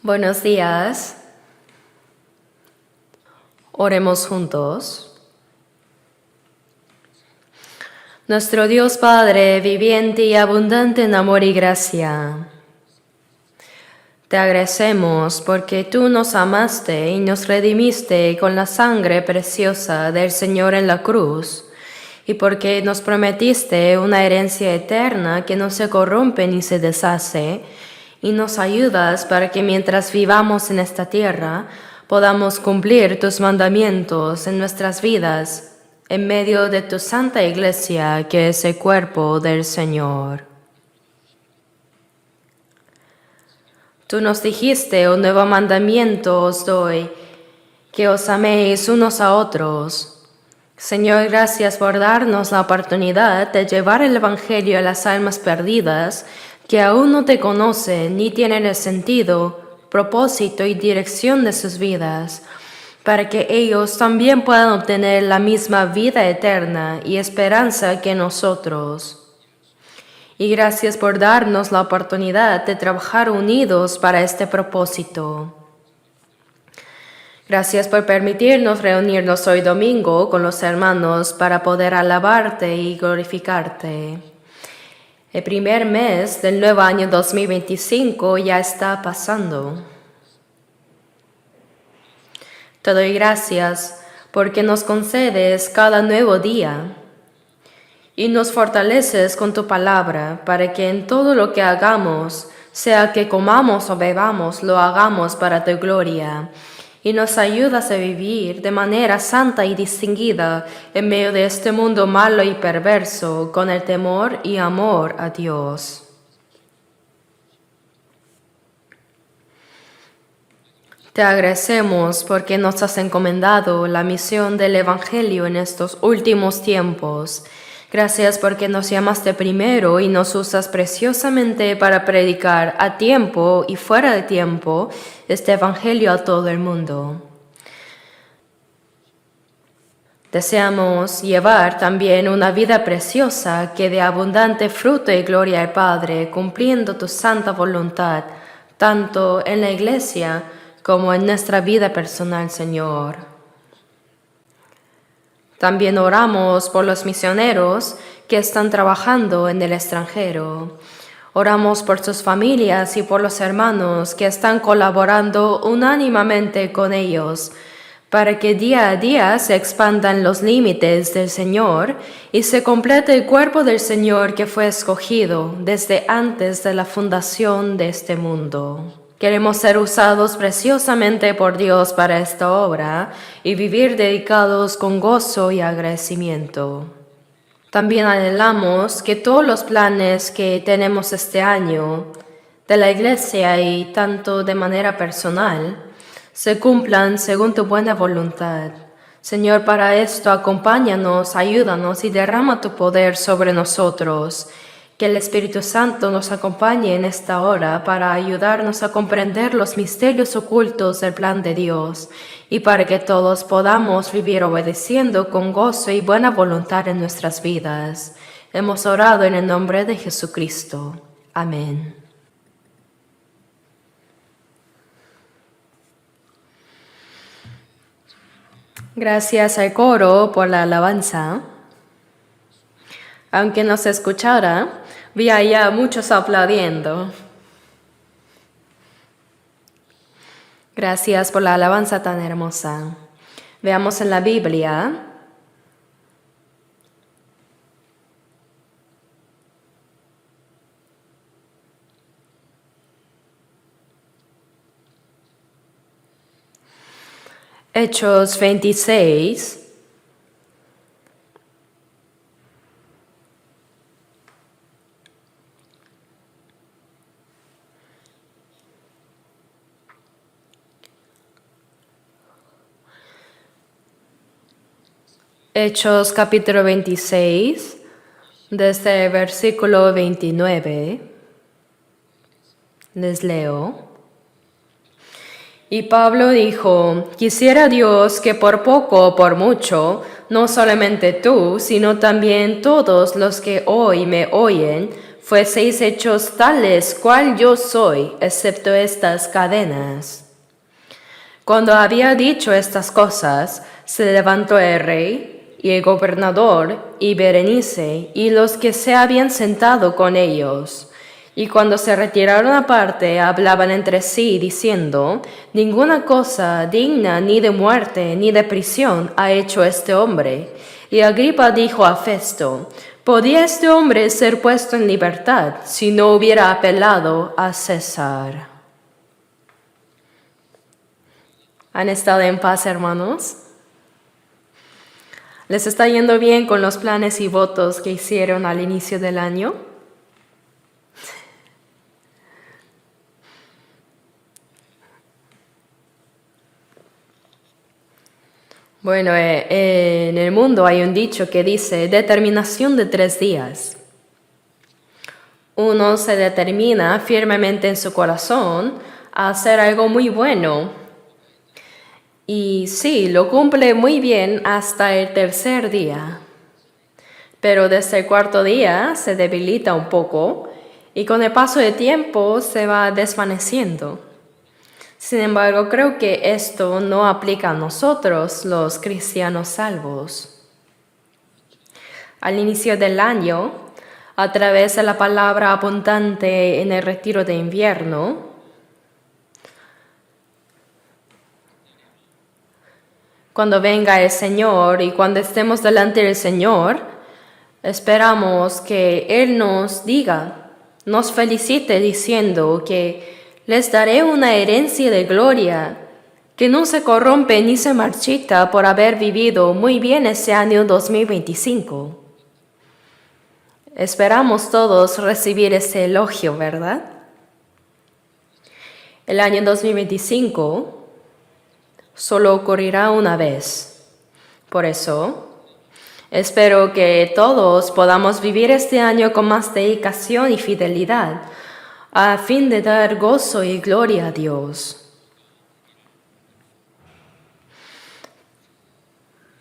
Buenos días. Oremos juntos. Nuestro Dios Padre, viviente y abundante en amor y gracia, te agradecemos porque tú nos amaste y nos redimiste con la sangre preciosa del Señor en la cruz, y porque nos prometiste una herencia eterna que no se corrompe ni se deshace, y nos ayudas para que mientras vivamos en esta tierra podamos cumplir tus mandamientos en nuestras vidas, en medio de tu santa iglesia que es el cuerpo del Señor. Tú nos dijiste: un nuevo mandamiento os doy, que os améis unos a otros. Señor, gracias por darnos la oportunidad de llevar el Evangelio a las almas perdidas que aún no te conocen ni tienen el sentido, propósito y dirección de sus vidas, para que ellos también puedan obtener la misma vida eterna y esperanza que nosotros. Y gracias por darnos la oportunidad de trabajar unidos para este propósito. Gracias por permitirnos reunirnos hoy domingo con los hermanos para poder alabarte y glorificarte. El primer mes del nuevo año 2025 ya está pasando. Te doy gracias porque nos concedes cada nuevo día y nos fortaleces con tu palabra para que en todo lo que hagamos, sea que comamos o bebamos, lo hagamos para tu gloria, y nos ayudas a vivir de manera santa y distinguida en medio de este mundo malo y perverso, con el temor y amor a Dios. Te agradecemos porque nos has encomendado la misión del Evangelio en estos últimos tiempos. Gracias porque nos llamaste primero y nos usas preciosamente para predicar a tiempo y fuera de tiempo este Evangelio a todo el mundo. Deseamos llevar también una vida preciosa que dé abundante fruto y gloria al Padre, cumpliendo tu santa voluntad, tanto en la Iglesia como en nuestra vida personal, Señor. También oramos por los misioneros que están trabajando en el extranjero. Oramos por sus familias y por los hermanos que están colaborando unánimemente con ellos, para que día a día se expandan los límites del Señor y se complete el cuerpo del Señor que fue escogido desde antes de la fundación de este mundo. Queremos ser usados preciosamente por Dios para esta obra y vivir dedicados con gozo y agradecimiento. También anhelamos que todos los planes que tenemos este año de la Iglesia y tanto de manera personal se cumplan según tu buena voluntad. Señor, para esto acompáñanos, ayúdanos y derrama tu poder sobre nosotros. Que el Espíritu Santo nos acompañe en esta hora para ayudarnos a comprender los misterios ocultos del plan de Dios y para que todos podamos vivir obedeciendo con gozo y buena voluntad en nuestras vidas. Hemos orado en el nombre de Jesucristo. Amén. Gracias al coro por la alabanza. Aunque no se escuchara, vi allá muchos aplaudiendo. Gracias por la alabanza tan hermosa. Veamos en la Biblia. Hechos 26. Hechos capítulo 26, desde el versículo 29, les leo. Y Pablo dijo: quisiera Dios que por poco o por mucho no solamente tú, sino también todos los que hoy me oyen, fueseis hechos tales cual yo soy, excepto estas cadenas. Cuando había dicho estas cosas, se levantó el rey y el gobernador y Berenice y los que se habían sentado con ellos. Y cuando se retiraron aparte, hablaban entre sí, diciendo, ninguna cosa digna ni de muerte ni de prisión ha hecho este hombre. Y Agripa dijo a Festo, ¿podía este hombre ser puesto en libertad si no hubiera apelado a César? ¿Han estado en paz, hermanos? ¿Les está yendo bien con los planes y votos que hicieron al inicio del año? Bueno, en el mundo hay un dicho que dice determinación de 3 días. Uno se determina firmemente en su corazón a hacer algo muy bueno. Y sí, lo cumple muy bien hasta el 3er día. Pero desde el 4.º día se debilita un poco y con el paso del tiempo se va desvaneciendo. Sin embargo, creo que esto no aplica a nosotros, los cristianos salvos. Al inicio del año, a través de la palabra abundante en el retiro de invierno, cuando venga el Señor y cuando estemos delante del Señor, esperamos que Él nos diga, nos felicite diciendo que les daré una herencia de gloria que no se corrompe ni se marchita por haber vivido muy bien ese año 2025. Esperamos todos recibir ese elogio, ¿verdad? El año 2025 solo ocurrirá una vez. Por eso, espero que todos podamos vivir este año con más dedicación y fidelidad, a fin de dar gozo y gloria a Dios.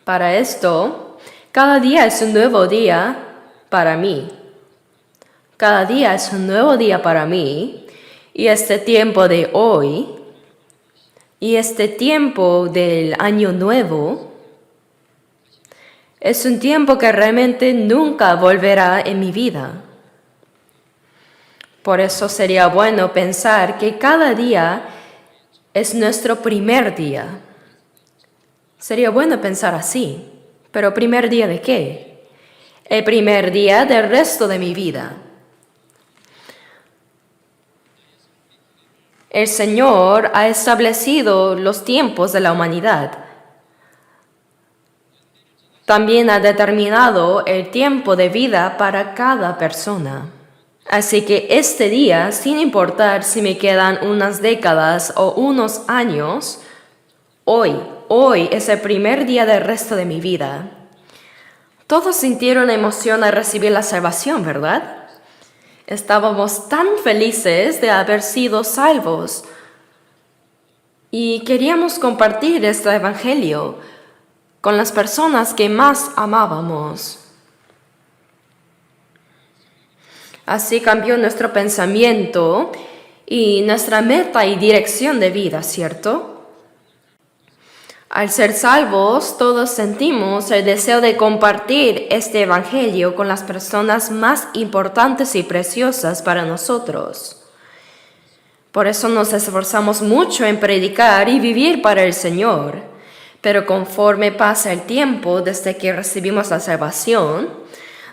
Para esto, cada día es un nuevo día para mí. Cada día es un nuevo día para mí, y este tiempo de hoy, y este tiempo del año nuevo, es un tiempo que realmente nunca volverá en mi vida. Por eso sería bueno pensar que cada día es nuestro primer día. Sería bueno pensar así, pero ¿primer día de qué? El primer día del resto de mi vida. El Señor ha establecido los tiempos de la humanidad. También ha determinado el tiempo de vida para cada persona. Así que este día, sin importar si me quedan unas décadas o unos años, hoy es el primer día del resto de mi vida. Todos sintieron emoción al recibir la salvación, ¿verdad? Estábamos tan felices de haber sido salvos y queríamos compartir este evangelio con las personas que más amábamos. Así cambió nuestro pensamiento y nuestra meta y dirección de vida, ¿cierto? Al ser salvos, todos sentimos el deseo de compartir este evangelio con las personas más importantes y preciosas para nosotros. Por eso nos esforzamos mucho en predicar y vivir para el Señor. Pero conforme pasa el tiempo desde que recibimos la salvación,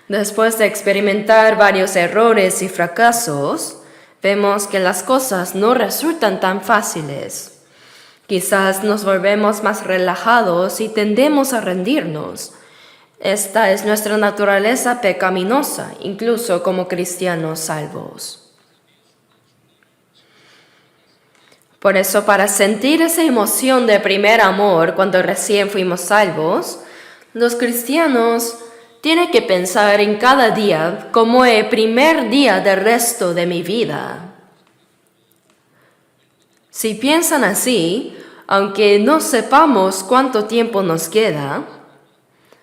después de experimentar varios errores y fracasos, vemos que las cosas no resultan tan fáciles. Quizás nos volvemos más relajados y tendemos a rendirnos. Esta es nuestra naturaleza pecaminosa, incluso como cristianos salvos. Por eso, para sentir esa emoción de primer amor cuando recién fuimos salvos, los cristianos tienen que pensar en cada día como el primer día del resto de mi vida. Si piensan así, aunque no sepamos cuánto tiempo nos queda,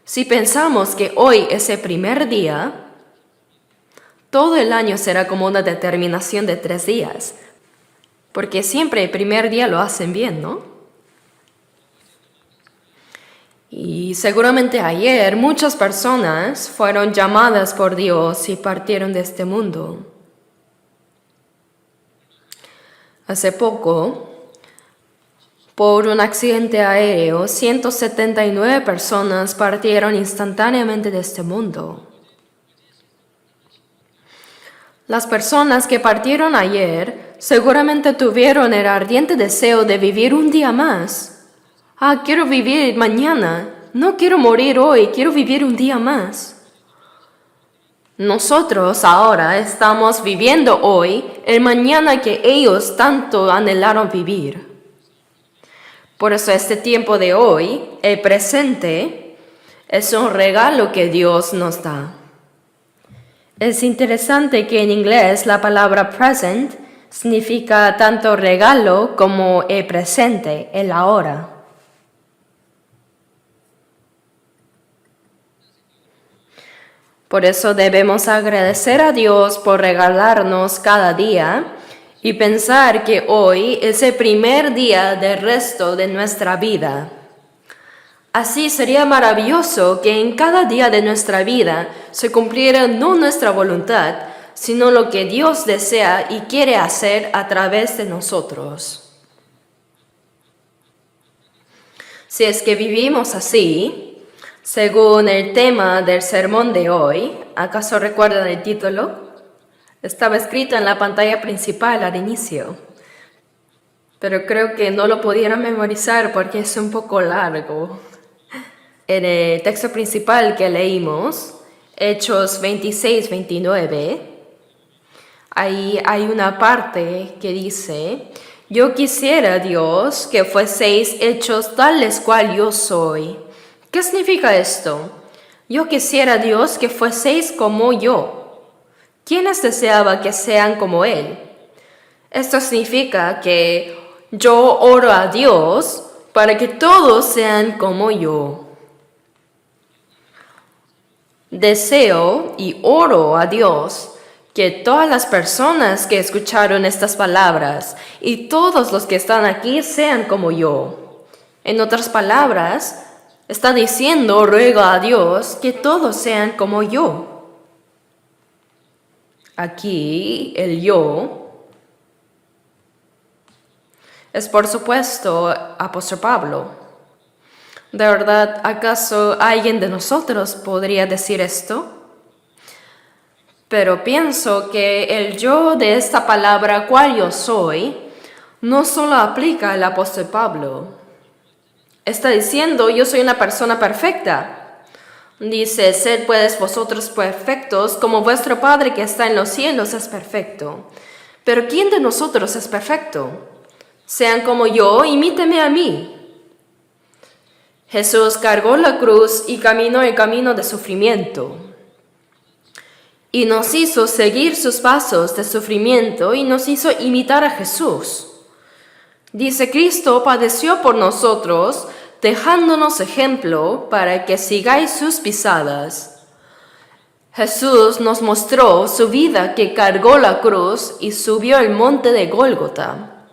Si pensamos que hoy es el primer día, todo el año será como una determinación de 3 días, porque siempre el primer día lo hacen bien, ¿no? Y seguramente ayer muchas personas fueron llamadas por Dios y partieron de este mundo. Hace poco, por un accidente aéreo, 179 personas partieron instantáneamente de este mundo. Las personas que partieron ayer seguramente tuvieron el ardiente deseo de vivir un día más. Quiero vivir mañana. No quiero morir hoy, quiero vivir un día más. Nosotros ahora estamos viviendo hoy el mañana que ellos tanto anhelaron vivir. Por eso este tiempo de hoy, el presente, es un regalo que Dios nos da. Es interesante que en inglés la palabra present significa tanto regalo como el presente, el ahora. Por eso debemos agradecer a Dios por regalarnos cada día y pensar que hoy es el primer día del resto de nuestra vida. Así sería maravilloso que en cada día de nuestra vida se cumpliera no nuestra voluntad, sino lo que Dios desea y quiere hacer a través de nosotros. Si es que vivimos así, según el tema del sermón de hoy, ¿acaso recuerdan el título? Estaba escrito en la pantalla principal al inicio, pero creo que no lo pudieron memorizar porque es un poco largo. En el texto principal que leímos, Hechos 26-29, ahí hay una parte que dice: yo quisiera, Dios, que fueseis hechos tales cual yo soy. ¿Qué significa esto? Yo quisiera, Dios, que fueseis como yo. ¿Quiénes deseaba que sean como Él? Esto significa que yo oro a Dios para que todos sean como yo. Deseo y oro a Dios que todas las personas que escucharon estas palabras y todos los que están aquí sean como yo. En otras palabras, está diciendo, ruego a Dios que todos sean como yo. Aquí el yo es, por supuesto, apóstol Pablo. ¿De verdad, acaso alguien de nosotros podría decir esto? Pero pienso que el yo de esta palabra, cual yo soy, no solo aplica al apóstol Pablo. Está diciendo, yo soy una persona perfecta. Dice, sed pues vosotros perfectos, como vuestro Padre que está en los cielos es perfecto. Pero ¿quién de nosotros es perfecto? Sean como yo, imíteme a mí. Jesús cargó la cruz y caminó el camino de sufrimiento. Y nos hizo seguir sus pasos de sufrimiento y nos hizo imitar a Jesús. Dice, Cristo padeció por nosotros, dejándonos ejemplo para que sigáis sus pisadas. Jesús nos mostró su vida que cargó la cruz y subió el monte de Gólgota.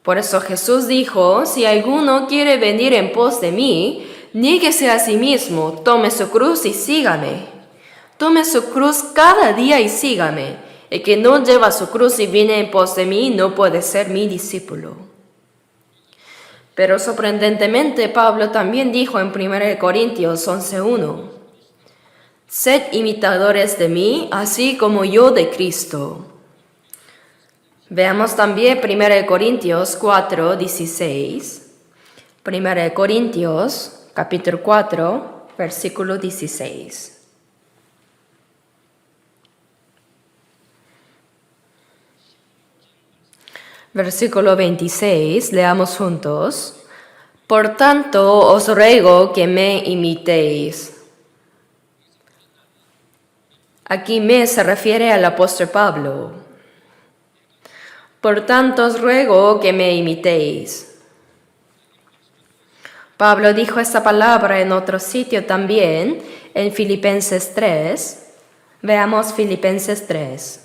Por eso Jesús dijo, si alguno quiere venir en pos de mí, niéguese a sí mismo, tome su cruz y sígame. Tome su cruz cada día y sígame. El que no lleva su cruz y viene en pos de mí no puede ser mi discípulo. Pero sorprendentemente Pablo también dijo en 1 Corintios 11:1, sed imitadores de mí, así como yo de Cristo. Veamos también 1 Corintios 4:16. 1 Corintios, capítulo 4, versículo 16. Versículo 26, leamos juntos. Por tanto, os ruego que me imitéis. Aquí me se refiere al apóstol Pablo. Por tanto, os ruego que me imitéis. Pablo dijo esta palabra en otro sitio también, en Filipenses 3. Veamos Filipenses 3.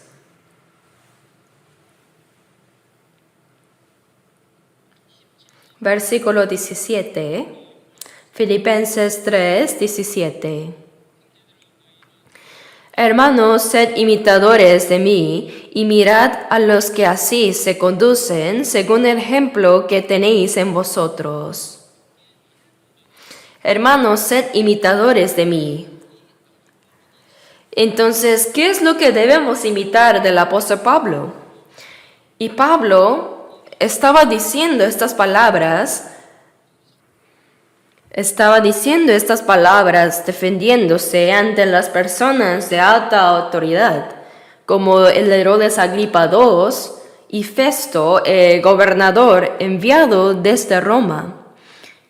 Versículo 17. Filipenses 3, 17. Hermanos, sed imitadores de mí, y mirad a los que así se conducen, según el ejemplo que tenéis en vosotros. Hermanos, sed imitadores de mí. Entonces, ¿qué es lo que debemos imitar del apóstol Pablo? Y Pablo estaba diciendo estas palabras defendiéndose ante las personas de alta autoridad, como el Herodes Agripa II y Festo, el gobernador enviado desde Roma.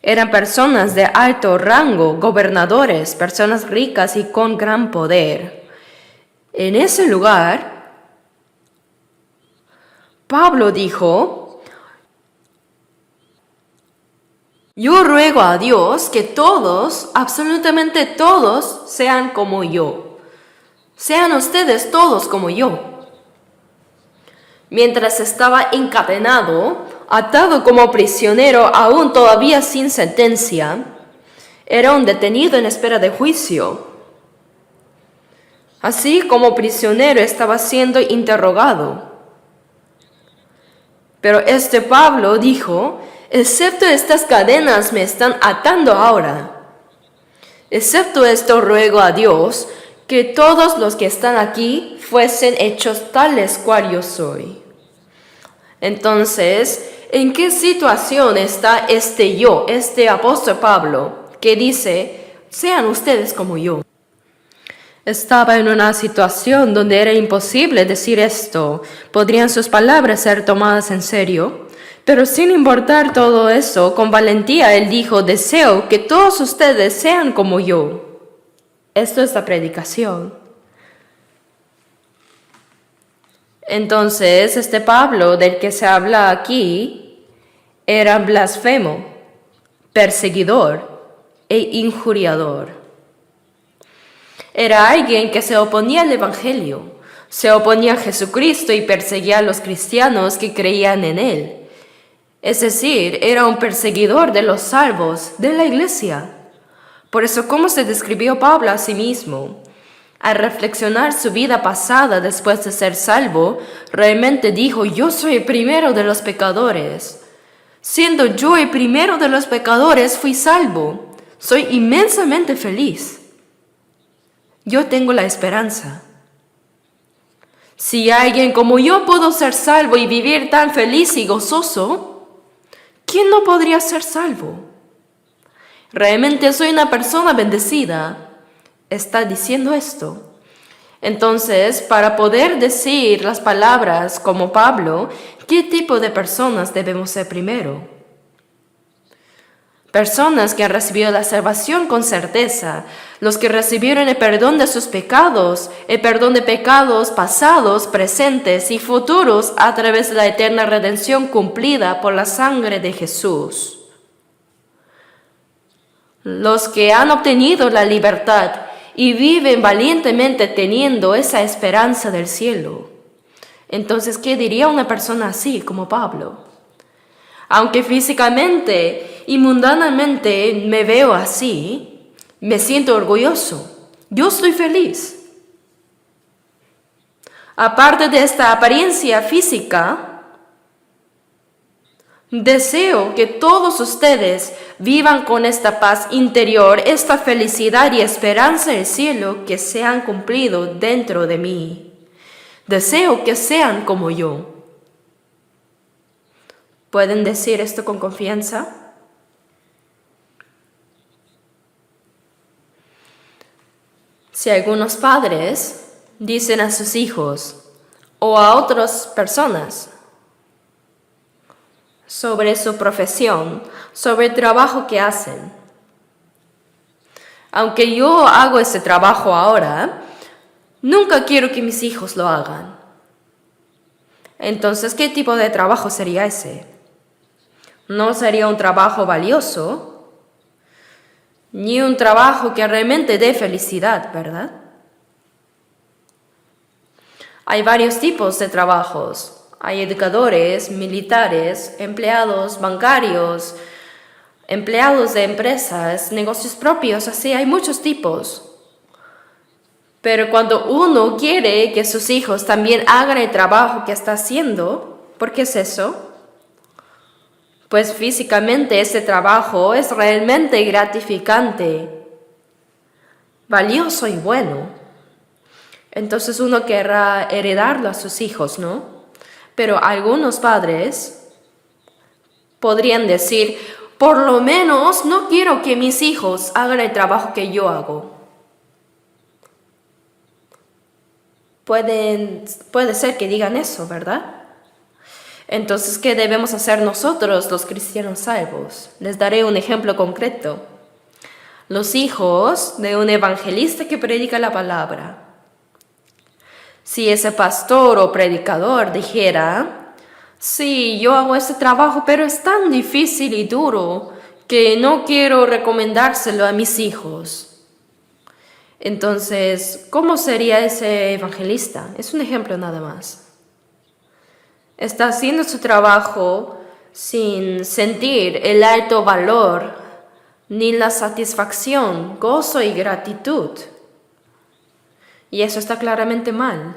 Eran personas de alto rango, gobernadores, personas ricas y con gran poder. En ese lugar, Pablo dijo: yo ruego a Dios que todos, absolutamente todos, sean como yo. Sean ustedes todos como yo. Mientras estaba encadenado, atado como prisionero, aún todavía sin sentencia, era un detenido en espera de juicio. Así como prisionero estaba siendo interrogado. Pero este Pablo dijo: excepto estas cadenas me están atando ahora. Excepto esto ruego a Dios que todos los que están aquí fuesen hechos tales cual yo soy. Entonces, ¿en qué situación está este apóstol Pablo, que dice: sean ustedes como yo? Estaba en una situación donde era imposible decir esto. ¿Podrían sus palabras ser tomadas en serio? Pero sin importar todo eso, con valentía él dijo: deseo que todos ustedes sean como yo. Esto es la predicación. Entonces, este Pablo del que se habla aquí era blasfemo, perseguidor e injuriador. Era alguien que se oponía al Evangelio, se oponía a Jesucristo y perseguía a los cristianos que creían en él. Es decir, era un perseguidor de los salvos, de la iglesia. Por eso, ¿cómo se describió Pablo a sí mismo? Al reflexionar su vida pasada después de ser salvo, realmente dijo: yo soy el primero de los pecadores. Siendo yo el primero de los pecadores, fui salvo. Soy inmensamente feliz. Yo tengo la esperanza. Si alguien como yo pudo ser salvo y vivir tan feliz y gozoso, ¿quién no podría ser salvo? Realmente soy una persona bendecida. Está diciendo esto. Entonces, para poder decir las palabras como Pablo, ¿qué tipo de personas debemos ser primero? Personas que han recibido la salvación con certeza, los que recibieron el perdón de sus pecados, el perdón de pecados pasados, presentes y futuros a través de la eterna redención cumplida por la sangre de Jesús. Los que han obtenido la libertad y viven valientemente teniendo esa esperanza del cielo. Entonces, ¿qué diría una persona así como Pablo? Aunque físicamente y mundanamente me veo así, me siento orgulloso. Yo estoy feliz. Aparte de esta apariencia física, deseo que todos ustedes vivan con esta paz interior, esta felicidad y esperanza del cielo que se han cumplido dentro de mí. Deseo que sean como yo. ¿Pueden decir esto con confianza? Si algunos padres dicen a sus hijos o a otras personas sobre su profesión, sobre el trabajo que hacen: aunque yo hago ese trabajo ahora, nunca quiero que mis hijos lo hagan. Entonces, ¿qué tipo de trabajo sería ese? ¿No sería un trabajo valioso? ni un trabajo que realmente dé felicidad, ¿verdad? Hay varios tipos de trabajos. Hay educadores, militares, empleados bancarios, empleados de empresas, negocios propios, así hay muchos tipos. Pero cuando uno quiere que sus hijos también hagan el trabajo que está haciendo, ¿por qué es eso? Pues físicamente ese trabajo es realmente gratificante, valioso y bueno. Entonces uno querrá heredarlo a sus hijos, ¿no? Pero algunos padres podrían decir, por lo menos no quiero que mis hijos hagan el trabajo que yo hago. Puede ser que digan eso, ¿verdad? Entonces, ¿qué debemos hacer nosotros, los cristianos salvos? Les daré un ejemplo concreto. Los hijos de un evangelista que predica la palabra. Si ese pastor o predicador dijera, sí, yo hago este trabajo, pero es tan difícil y duro que no quiero recomendárselo a mis hijos. Entonces, ¿cómo sería ese evangelista? Es un ejemplo nada más. Está haciendo su trabajo sin sentir el alto valor, ni la satisfacción, gozo y gratitud. Y eso está claramente mal.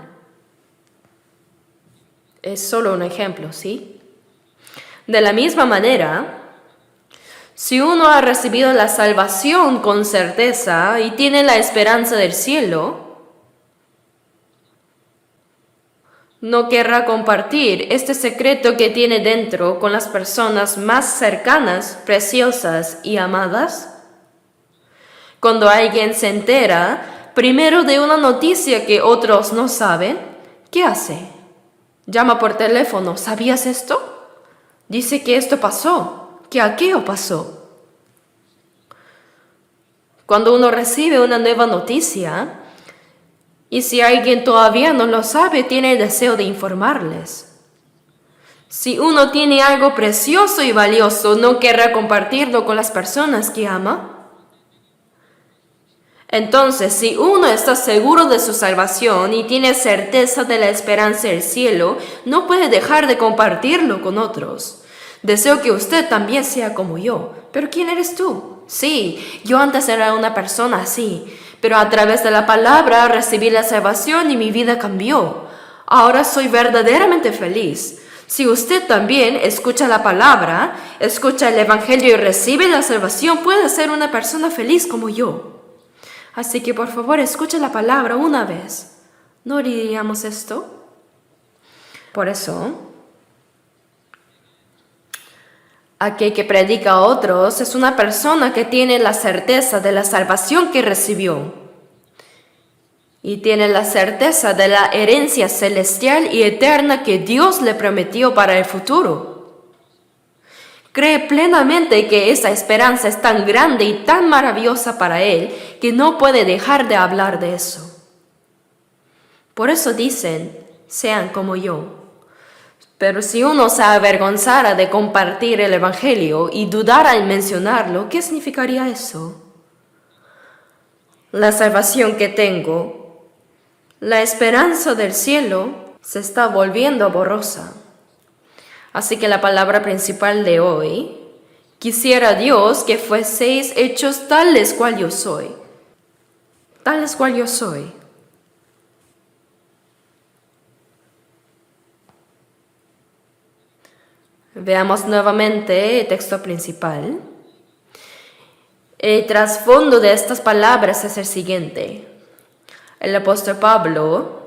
Es solo un ejemplo, ¿sí? De la misma manera, si uno ha recibido la salvación con certeza y tiene la esperanza del cielo, no querrá compartir este secreto que tiene dentro con las personas más cercanas, preciosas y amadas. Cuando alguien se entera primero de una noticia que otros no saben, ¿qué hace? Llama por teléfono, ¿sabías esto? Dice que esto pasó. ¿Que aquello pasó? Cuando uno recibe una nueva noticia, y si alguien todavía no lo sabe, tiene el deseo de informarles. Si uno tiene algo precioso y valioso, ¿no querrá compartirlo con las personas que ama? Entonces, si uno está seguro de su salvación y tiene certeza de la esperanza del cielo, no puede dejar de compartirlo con otros. Deseo que usted también sea como yo. ¿Pero quién eres tú? Sí, yo antes era una persona así, pero a través de la palabra recibí la salvación y mi vida cambió. Ahora soy verdaderamente feliz. Si usted también escucha la palabra, escucha el evangelio y recibe la salvación, puede ser una persona feliz como yo. Así que por favor escuche la palabra una vez. ¿No diríamos esto? Por eso, aquel que predica a otros es una persona que tiene la certeza de la salvación que recibió y tiene la certeza de la herencia celestial y eterna que Dios le prometió para el futuro. Cree plenamente que esa esperanza es tan grande y tan maravillosa para él que no puede dejar de hablar de eso. Por eso dicen, sean como yo. Pero si uno se avergonzara de compartir el evangelio y dudara en mencionarlo, ¿qué significaría eso? La salvación que tengo, la esperanza del cielo, se está volviendo borrosa. Así que la palabra principal de hoy, quisiera Dios que fueseis hechos tales cual yo soy. Tales cual yo soy. Veamos nuevamente el texto principal. El trasfondo de estas palabras es el siguiente. El apóstol Pablo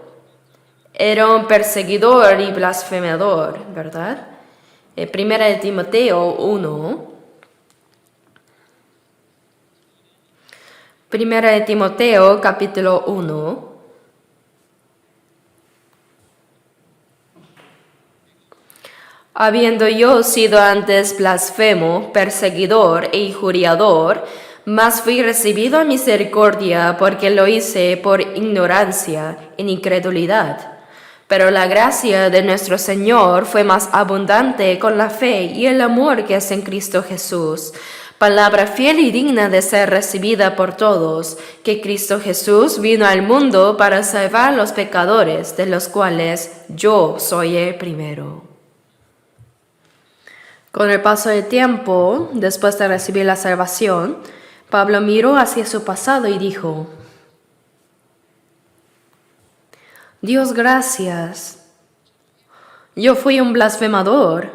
era un perseguidor y blasfemador, ¿verdad? Primera de Timoteo 1. Primera de Timoteo, capítulo 1. Habiendo yo sido antes blasfemo, perseguidor e injuriador, mas fui recibido a misericordia porque lo hice por ignorancia, en incredulidad. Pero la gracia de nuestro Señor fue más abundante con la fe y el amor que es en Cristo Jesús. Palabra fiel y digna de ser recibida por todos, que Cristo Jesús vino al mundo para salvar a los pecadores, de los cuales yo soy el primero. Con el paso del tiempo, después de recibir la salvación, Pablo miró hacia su pasado y dijo: Dios, gracias. Yo fui un blasfemador,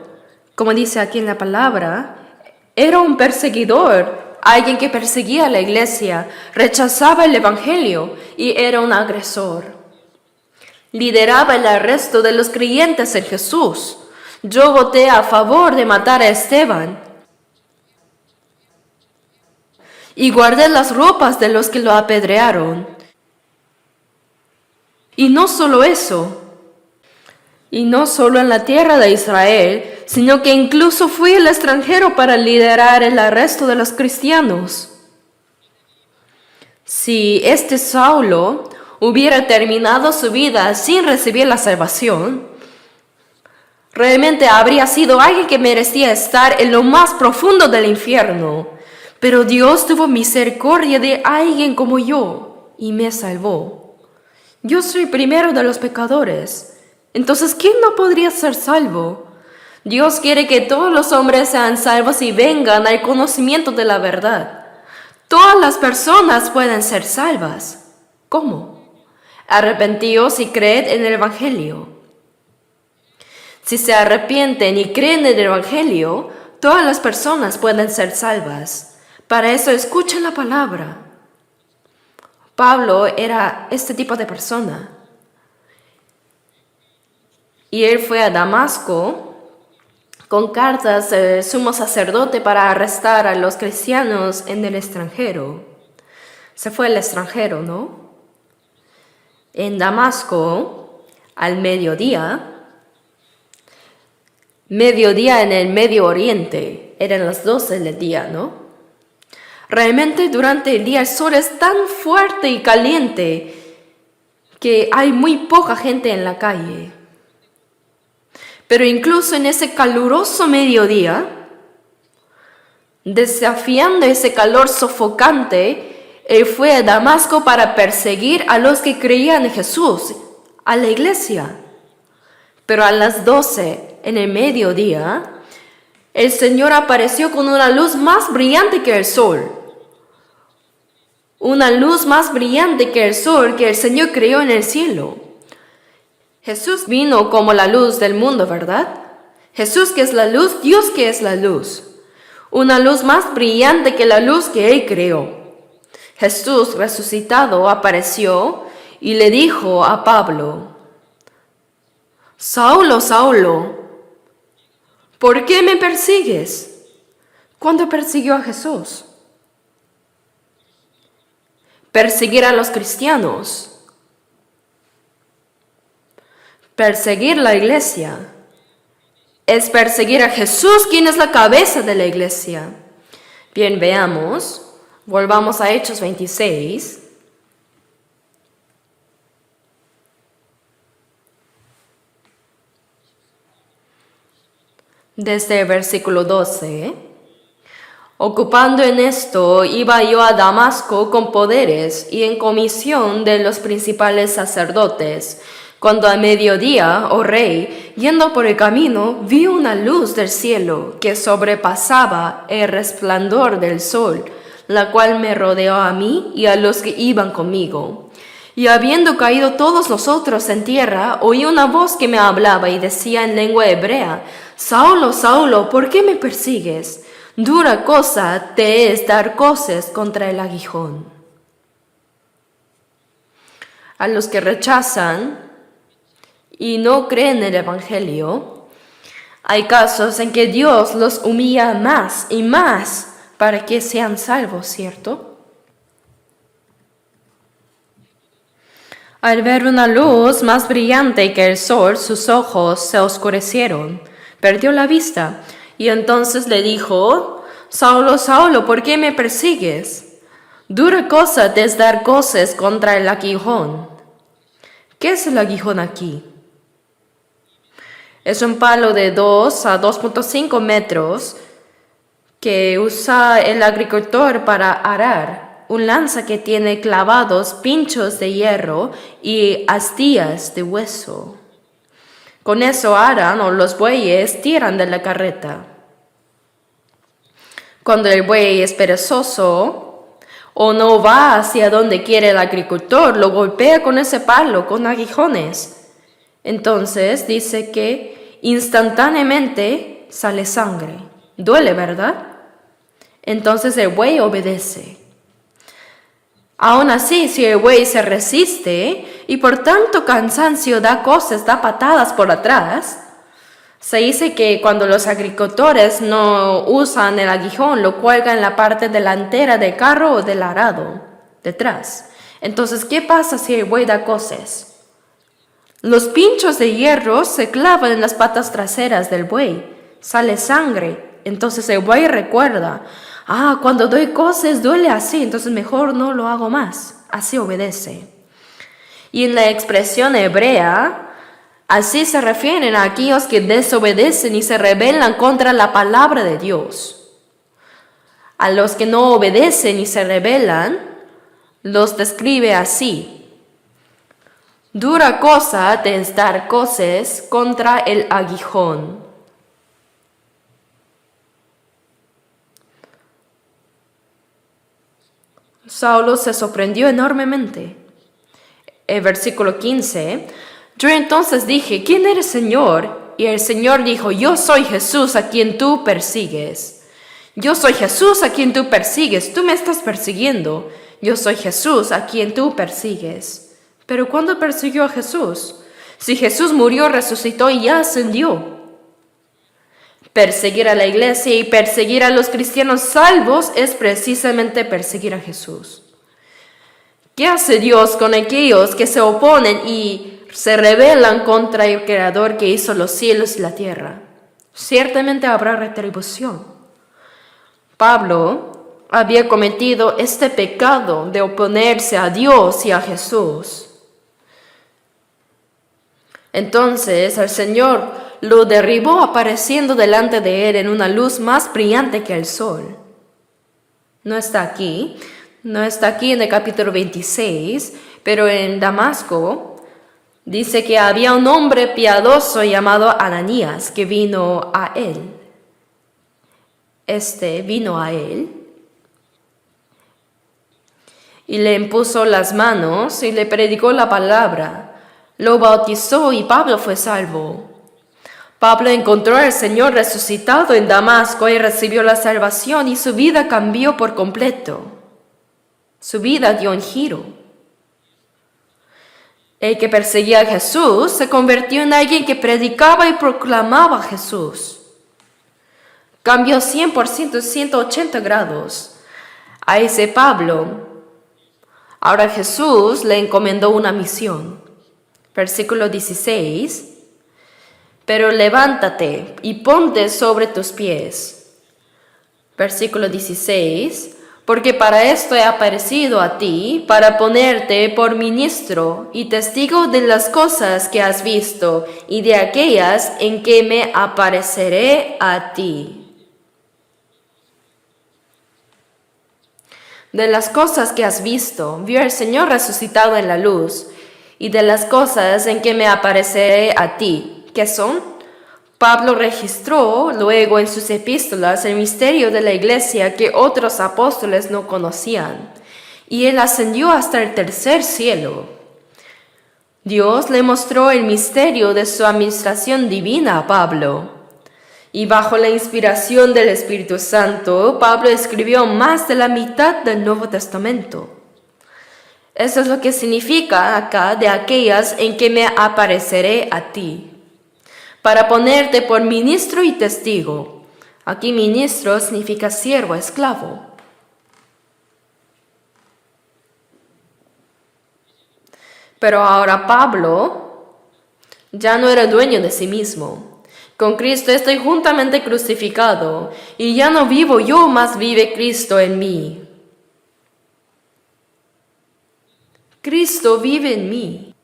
como dice aquí en la palabra. Era un perseguidor, alguien que perseguía a la iglesia, rechazaba el evangelio y era un agresor. Lideraba el arresto de los creyentes en Jesús. Yo voté a favor de matar a Esteban y guardé las ropas de los que lo apedrearon. Y no solo eso, y no solo en la tierra de Israel, sino que incluso fui al extranjero para liderar el arresto de los cristianos. Si este Saulo hubiera terminado su vida sin recibir la salvación, realmente habría sido alguien que merecía estar en lo más profundo del infierno. Pero Dios tuvo misericordia de alguien como yo y me salvó. Yo soy primero de los pecadores. Entonces, ¿quién no podría ser salvo? Dios quiere que todos los hombres sean salvos y vengan al conocimiento de la verdad. Todas las personas pueden ser salvas. ¿Cómo? Arrepentíos y creed en el Evangelio. Si se arrepienten y creen en el Evangelio, todas las personas pueden ser salvas. Para eso escuchen la palabra. Pablo era este tipo de persona. Y él fue a Damasco con cartas del sumo sacerdote para arrestar a los cristianos en el extranjero. Se fue al extranjero, ¿no? En Damasco, al mediodía en el Medio Oriente, eran las 12 del día, ¿no? Realmente durante el día el sol es tan fuerte y caliente que hay muy poca gente en la calle. Pero incluso en ese caluroso mediodía, desafiando ese calor sofocante, él fue a Damasco para perseguir a los que creían en Jesús, a la iglesia. Pero a las 12, en el mediodía, el Señor apareció con una luz más brillante que el sol. Una luz más brillante que el sol que el Señor creó en el cielo. Jesús vino como la luz del mundo, ¿verdad? Jesús que es la luz, Dios que es la luz. Una luz más brillante que la luz que Él creó. Jesús resucitado apareció y le dijo a Pablo: Saulo, Saulo, ¿por qué me persigues? ¿Cuándo persiguió a Jesús? Perseguir a los cristianos. Perseguir la iglesia es perseguir a Jesús, quien es la cabeza de la iglesia. Bien, veamos, volvamos a Hechos 26. Desde el versículo 12. Ocupando en esto, iba yo a Damasco con poderes y en comisión de los principales sacerdotes, cuando a mediodía, oh rey, yendo por el camino, vi una luz del cielo que sobrepasaba el resplandor del sol, la cual me rodeó a mí y a los que iban conmigo. Y habiendo caído todos nosotros en tierra, oí una voz que me hablaba y decía en lengua hebrea: Saulo, Saulo, ¿por qué me persigues? Dura cosa te es dar coces contra el aguijón. A los que rechazan y no creen en el Evangelio, hay casos en que Dios los humilla más y más para que sean salvos, ¿cierto? Al ver una luz más brillante que el sol, sus ojos se oscurecieron, perdió la vista, y entonces le dijo: Saulo, Saulo, ¿por qué me persigues? Dura cosa te es dar coces contra el aguijón. ¿Qué es el aguijón aquí? Es un palo de 2 a 2.5 metros que usa el agricultor para arar, un lanza que tiene clavados pinchos de hierro y astillas de hueso. Con eso aran o los bueyes tiran de la carreta. Cuando el buey es perezoso o no va hacia donde quiere el agricultor, lo golpea con ese palo, con aguijones. Entonces dice que instantáneamente sale sangre. Duele, ¿verdad? Entonces el buey obedece. Aún así, si el buey se resiste y por tanto cansancio da cosas, da patadas por atrás, se dice que cuando los agricultores no usan el aguijón, lo cuelgan en la parte delantera del carro o del arado, detrás. Entonces, ¿qué pasa si el buey da cosas? Los pinchos de hierro se clavan en las patas traseras del buey, sale sangre. Entonces el buey recuerda, cuando doy cosas duele así, entonces mejor no lo hago más. Así obedece. Y en la expresión hebrea, así se refieren a aquellos que desobedecen y se rebelan contra la palabra de Dios. A los que no obedecen y se rebelan, los describe así. Dura cosa te es dar cosas contra el aguijón. Saulo se sorprendió enormemente. El versículo 15, yo entonces dije, ¿quién eres, Señor? Y el Señor dijo, yo soy Jesús a quien tú persigues. Yo soy Jesús a quien tú persigues, tú me estás persiguiendo. Yo soy Jesús a quien tú persigues. Pero ¿cuándo persiguió a Jesús? Si Jesús murió, resucitó y ya ascendió. Perseguir a la iglesia y perseguir a los cristianos salvos es precisamente perseguir a Jesús. ¿Qué hace Dios con aquellos que se oponen y se rebelan contra el Creador que hizo los cielos y la tierra? Ciertamente habrá retribución. Pablo había cometido este pecado de oponerse a Dios y a Jesús. Entonces el Señor lo derribó apareciendo delante de él en una luz más brillante que el sol. No está aquí en el capítulo 26, pero en Damasco dice que había un hombre piadoso llamado Ananías que vino a él. Vino a él y le impuso las manos y le predicó la palabra. Lo bautizó y Pablo fue salvo. Pablo encontró al Señor resucitado en Damasco y recibió la salvación y su vida cambió por completo. Su vida dio un giro. El que perseguía a Jesús se convirtió en alguien que predicaba y proclamaba a Jesús. Cambió 100%, 180 grados a ese Pablo. Ahora Jesús le encomendó una misión. Versículo 16. Pero levántate y ponte sobre tus pies. Versículo 16. Porque para esto he aparecido a ti, para ponerte por ministro y testigo de las cosas que has visto y de aquellas en que me apareceré a ti. De las cosas que has visto, vio el Señor resucitado en la luz, y de las cosas en que me apareceré a ti, ¿qué son? Pablo registró luego en sus epístolas el misterio de la iglesia que otros apóstoles no conocían, y él ascendió hasta el tercer cielo. Dios le mostró el misterio de su administración divina a Pablo. Y bajo la inspiración del Espíritu Santo, Pablo escribió más de la mitad del Nuevo Testamento. Eso es lo que significa acá de aquellas en que me apareceré a ti, para ponerte por ministro y testigo. Aquí ministro significa siervo, esclavo. Pero ahora Pablo ya no era dueño de sí mismo. Con Cristo estoy juntamente crucificado, y ya no vivo yo, mas vive Cristo en mí. Cristo vive en mí.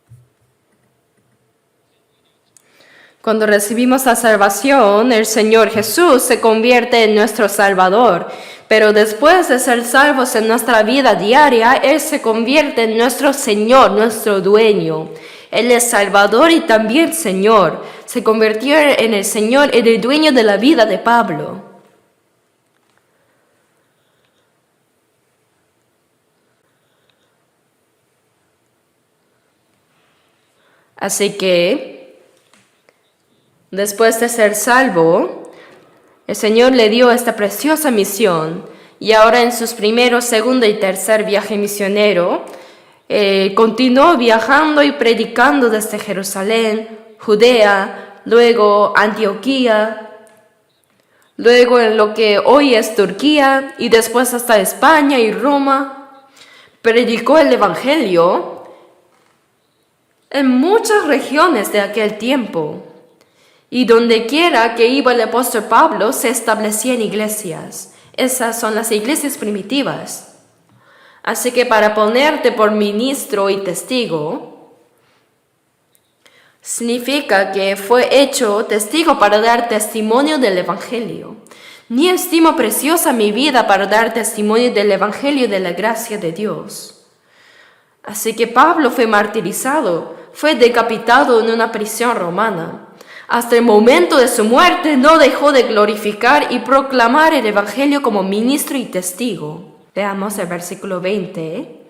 Cuando recibimos la salvación, el Señor Jesús se convierte en nuestro Salvador, pero después de ser salvos en nuestra vida diaria, Él se convierte en nuestro Señor, nuestro dueño. Él es Salvador y también Señor. Se convirtió en el Señor, en el dueño de la vida de Pablo. Así que, después de ser salvo, el Señor le dio esta preciosa misión y ahora en sus primeros, segundo y tercer viaje misionero, continuó viajando y predicando desde Jerusalén, Judea, luego Antioquía, luego en lo que hoy es Turquía y después hasta España y Roma. Predicó el Evangelio en muchas regiones de aquel tiempo. Y donde quiera que iba el apóstol Pablo, se establecían iglesias. Esas son las iglesias primitivas. Así que para ponerte por ministro y testigo, significa que fue hecho testigo para dar testimonio del Evangelio. Ni estimo preciosa mi vida para dar testimonio del Evangelio de la gracia de Dios. Así que Pablo fue martirizado, fue decapitado en una prisión romana. Hasta el momento de su muerte no dejó de glorificar y proclamar el Evangelio como ministro y testigo. Veamos el versículo 20.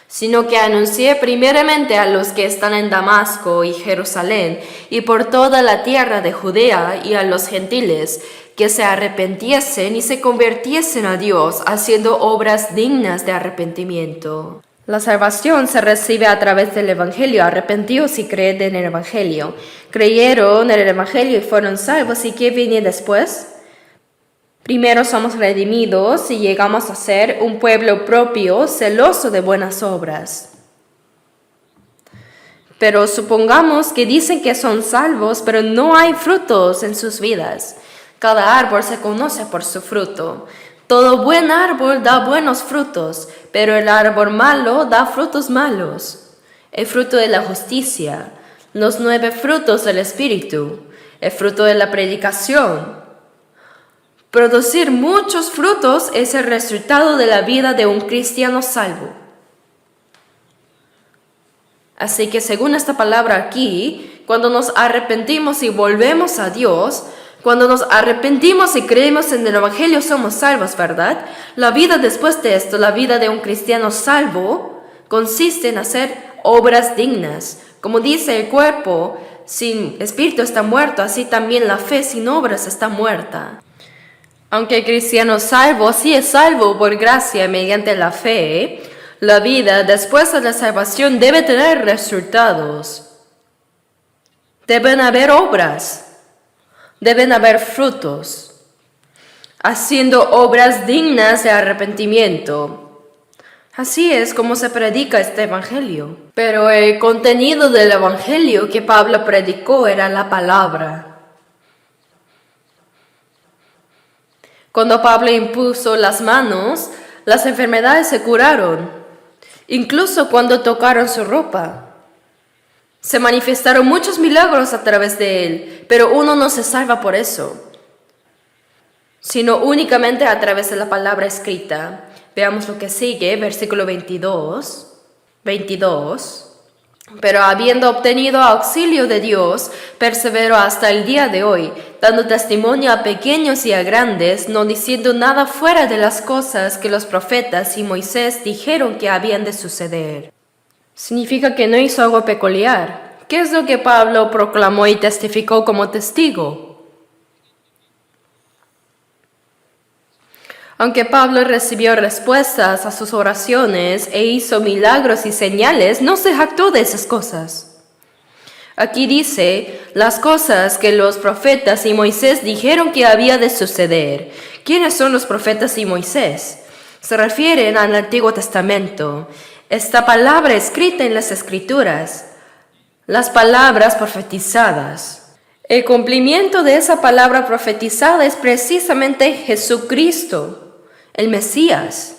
Sino que anuncié primeramente a los que están en Damasco y Jerusalén y por toda la tierra de Judea y a los gentiles que se arrepintiesen y se convirtiesen a Dios haciendo obras dignas de arrepentimiento. La salvación se recibe a través del Evangelio. Arrepentíos y creed en el Evangelio. Creyeron en el Evangelio y fueron salvos. ¿Y qué viene después? Primero somos redimidos y llegamos a ser un pueblo propio, celoso de buenas obras. Pero supongamos que dicen que son salvos, pero no hay frutos en sus vidas. Cada árbol se conoce por su fruto. Todo buen árbol da buenos frutos, pero el árbol malo da frutos malos. El fruto de la justicia, los 9 frutos del Espíritu, el fruto de la predicación. Producir muchos frutos es el resultado de la vida de un cristiano salvo. Así que según esta palabra aquí, cuando nos arrepentimos y volvemos a Dios, cuando nos arrepentimos y creemos en el Evangelio somos salvos, ¿verdad? La vida después de esto, la vida de un cristiano salvo, consiste en hacer obras dignas. Como dice el cuerpo, sin espíritu está muerto, así también la fe sin obras está muerta. Aunque el cristiano salvo sí es salvo por gracia mediante la fe, la vida después de la salvación debe tener resultados. Deben haber obras. Deben haber frutos, haciendo obras dignas de arrepentimiento. Así es como se predica este Evangelio. Pero el contenido del Evangelio que Pablo predicó era la palabra. Cuando Pablo impuso las manos, las enfermedades se curaron, incluso cuando tocaron su ropa. Se manifestaron muchos milagros a través de él, pero uno no se salva por eso, sino únicamente a través de la palabra escrita. Veamos lo que sigue, versículo 22. Pero habiendo obtenido auxilio de Dios, perseveró hasta el día de hoy, dando testimonio a pequeños y a grandes, no diciendo nada fuera de las cosas que los profetas y Moisés dijeron que habían de suceder. Significa que no hizo algo peculiar. ¿Qué es lo que Pablo proclamó y testificó como testigo? Aunque Pablo recibió respuestas a sus oraciones e hizo milagros y señales, no se jactó de esas cosas. Aquí dice las cosas que los profetas y Moisés dijeron que había de suceder. ¿Quiénes son los profetas y Moisés? Se refieren al Antiguo Testamento. Esta palabra escrita en las Escrituras, las palabras profetizadas. El cumplimiento de esa palabra profetizada es precisamente Jesucristo, el Mesías.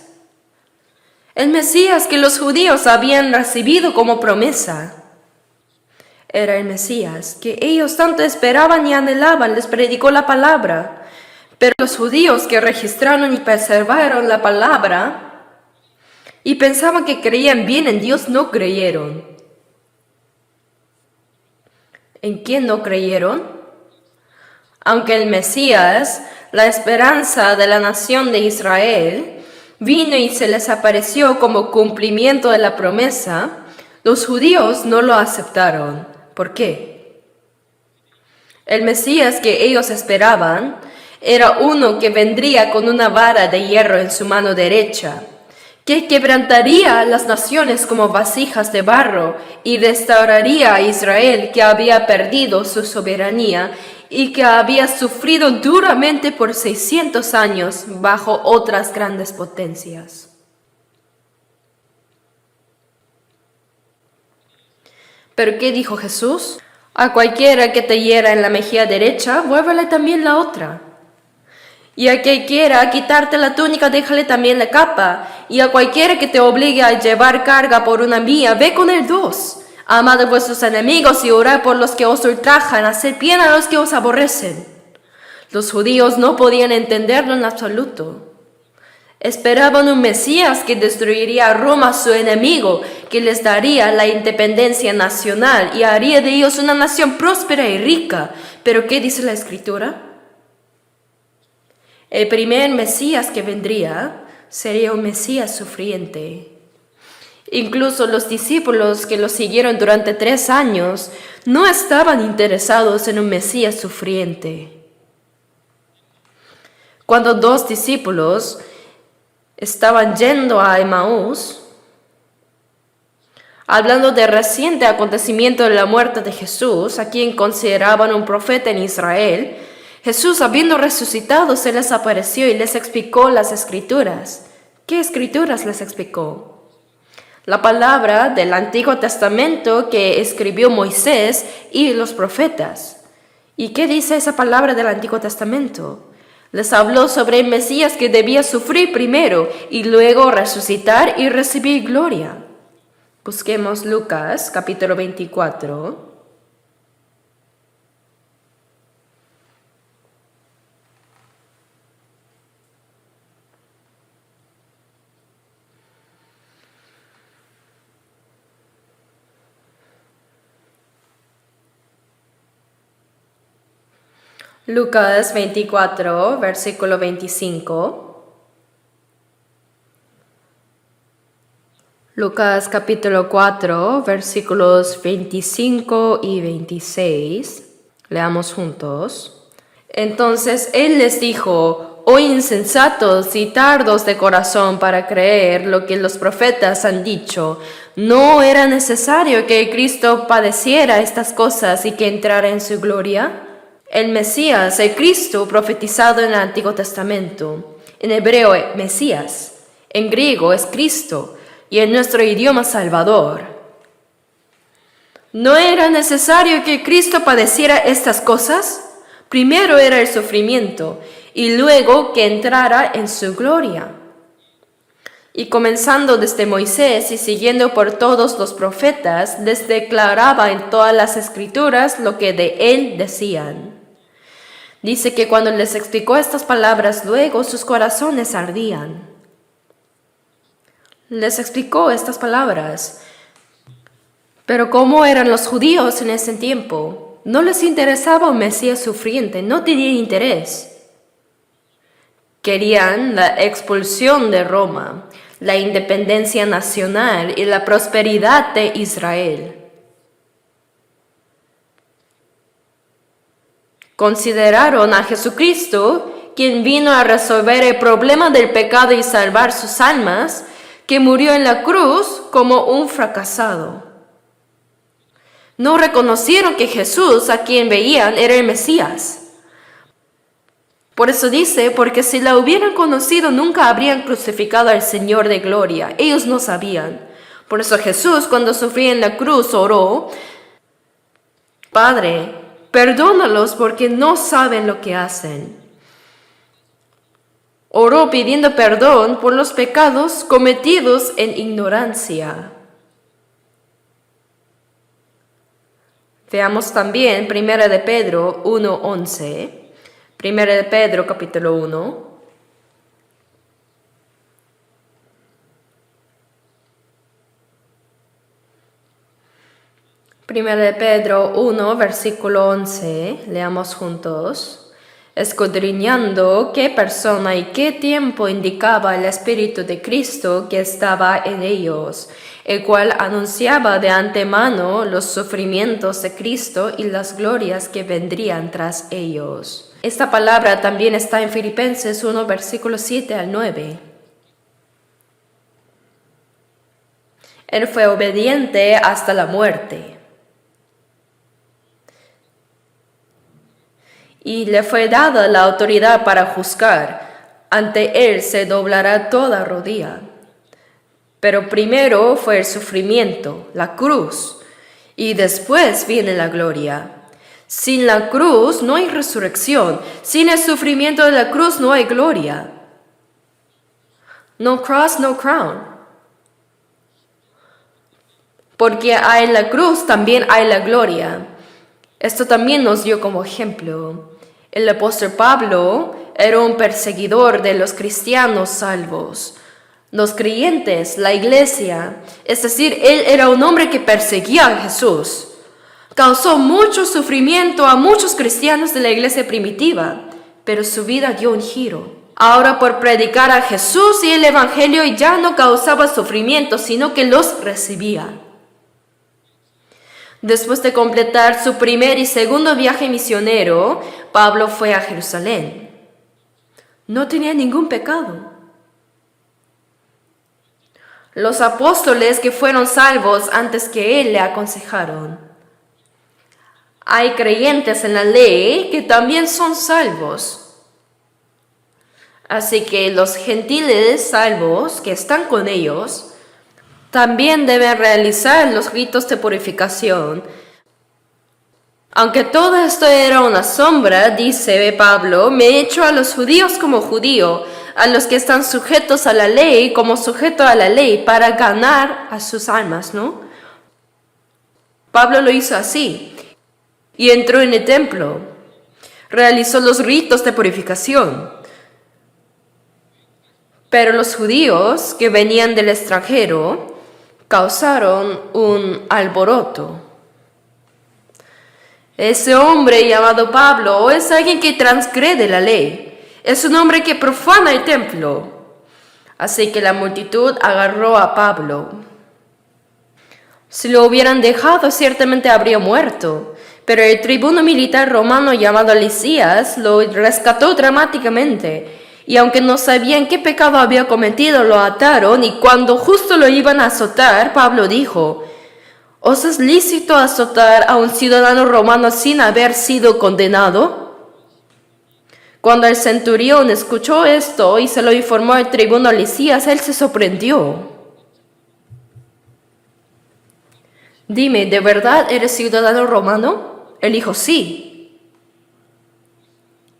El Mesías que los judíos habían recibido como promesa. era el Mesías, que ellos tanto esperaban y anhelaban, les predicó la palabra. Pero los judíos que registraron y preservaron la palabra y pensaban que creían bien en Dios, no creyeron. ¿En quién no creyeron? Aunque el Mesías, la esperanza de la nación de Israel, vino y se les apareció como cumplimiento de la promesa, los judíos no lo aceptaron. ¿Por qué? El Mesías que ellos esperaban era uno que vendría con una vara de hierro en su mano derecha, que quebrantaría las naciones como vasijas de barro y restauraría a Israel, que había perdido su soberanía y que había sufrido duramente por 600 años bajo otras grandes potencias. ¿Pero qué dijo Jesús? A cualquiera que te hiera en la mejilla derecha, vuélvele también la otra. Y a quien quiera quitarte la túnica, déjale también la capa. Y a cualquiera que te obligue a llevar carga por una mía, ve con él dos. Amad a vuestros enemigos y orad por los que os ultrajan, haced bien a los que os aborrecen. Los judíos no podían entenderlo en absoluto. Esperaban un Mesías que destruiría a Roma, su enemigo, que les daría la independencia nacional y haría de ellos una nación próspera y rica. ¿Pero qué dice la Escritura? El primer Mesías que vendría sería un Mesías sufriente. Incluso los discípulos que lo siguieron durante 3 años no estaban interesados en un Mesías sufriente. Cuando 2 discípulos estaban yendo a Emaús, hablando del reciente acontecimiento de la muerte de Jesús, a quien consideraban un profeta en Israel, Jesús, habiendo resucitado, se les apareció y les explicó las Escrituras. ¿Qué Escrituras les explicó? La palabra del Antiguo Testamento que escribió Moisés y los profetas. ¿Y qué dice esa palabra del Antiguo Testamento? Les habló sobre el Mesías que debía sufrir primero y luego resucitar y recibir gloria. Busquemos Lucas capítulo 24. Lucas 24, versículo 25. Lucas capítulo 4, versículos 25 y 26. Leamos juntos. Entonces él les dijo: oh insensatos y tardos de corazón para creer lo que los profetas han dicho. ¿No era necesario que Cristo padeciera estas cosas y que entrara en su gloria? El Mesías, el Cristo profetizado en el Antiguo Testamento, en hebreo Mesías, en griego es Cristo y en nuestro idioma Salvador. ¿No era necesario que Cristo padeciera estas cosas? Primero era el sufrimiento y luego que entrara en su gloria. Y comenzando desde Moisés y siguiendo por todos los profetas, les declaraba en todas las Escrituras lo que de él decían. Dice que cuando les explicó estas palabras, luego sus corazones ardían. Les explicó estas palabras. Pero ¿cómo eran los judíos en ese tiempo? No les interesaba un Mesías sufriente, no tenían interés. Querían la expulsión de Roma, la independencia nacional y la prosperidad de Israel. Consideraron a Jesucristo, quien vino a resolver el problema del pecado y salvar sus almas, que murió en la cruz, como un fracasado. No reconocieron que Jesús, a quien veían, era el Mesías. Por eso dice, porque si la hubieran conocido, nunca habrían crucificado al Señor de gloria. Ellos no sabían. Por eso Jesús, cuando sufría en la cruz, oró: Padre, perdónalos porque no saben lo que hacen. Oró pidiendo perdón por los pecados cometidos en ignorancia. Veamos también 1 de Pedro 1:11. 1 de Pedro capítulo 1. Primera de Pedro 1, versículo 11, leamos juntos. Escudriñando qué persona y qué tiempo indicaba el Espíritu de Cristo que estaba en ellos, el cual anunciaba de antemano los sufrimientos de Cristo y las glorias que vendrían tras ellos. Esta palabra también está en Filipenses 1, versículo 7 al 9. Él fue obediente hasta la muerte. Y le fue dada la autoridad para juzgar. Ante él se doblará toda rodilla. Pero primero fue el sufrimiento, la cruz, y después viene la gloria. Sin la cruz no hay resurrección. Sin el sufrimiento de la cruz no hay gloria. No cross, no crown. Porque hay la cruz, también hay la gloria. Esto también nos dio como ejemplo. El apóstol Pablo era un perseguidor de los cristianos salvos, los creyentes, la iglesia. Es decir, él era un hombre que perseguía a Jesús. Causó mucho sufrimiento a muchos cristianos de la iglesia primitiva, pero su vida dio un giro. Ahora por predicar a Jesús y el evangelio ya no causaba sufrimiento, sino que los recibía. Después de completar su primer y segundo viaje misionero, Pablo fue a Jerusalén. No tenía ningún pecado. Los apóstoles que fueron salvos antes que él le aconsejaron. Hay creyentes en la ley que también son salvos. Así que los gentiles salvos que están con ellos también deben realizar los ritos de purificación. Aunque todo esto era una sombra, dice Pablo, me he hecho a los judíos como judío, a los que están sujetos a la ley como sujeto a la ley, para ganar a sus almas, ¿no? Pablo lo hizo así, y entró en el templo, realizó los ritos de purificación. Pero los judíos que venían del extranjero causaron un alboroto. Ese hombre llamado Pablo es alguien que transgrede la ley. Es un hombre que profana el templo. Así que la multitud agarró a Pablo. Si lo hubieran dejado, ciertamente habría muerto. Pero el tribuno militar romano llamado Lisías lo rescató dramáticamente. Y aunque no sabían qué pecado había cometido, lo ataron, y cuando justo lo iban a azotar, Pablo dijo, ¿os es lícito azotar a un ciudadano romano sin haber sido condenado? Cuando el centurión escuchó esto y se lo informó al tribuno Lisías, él se sorprendió. Dime, ¿de verdad eres ciudadano romano? Él dijo, sí.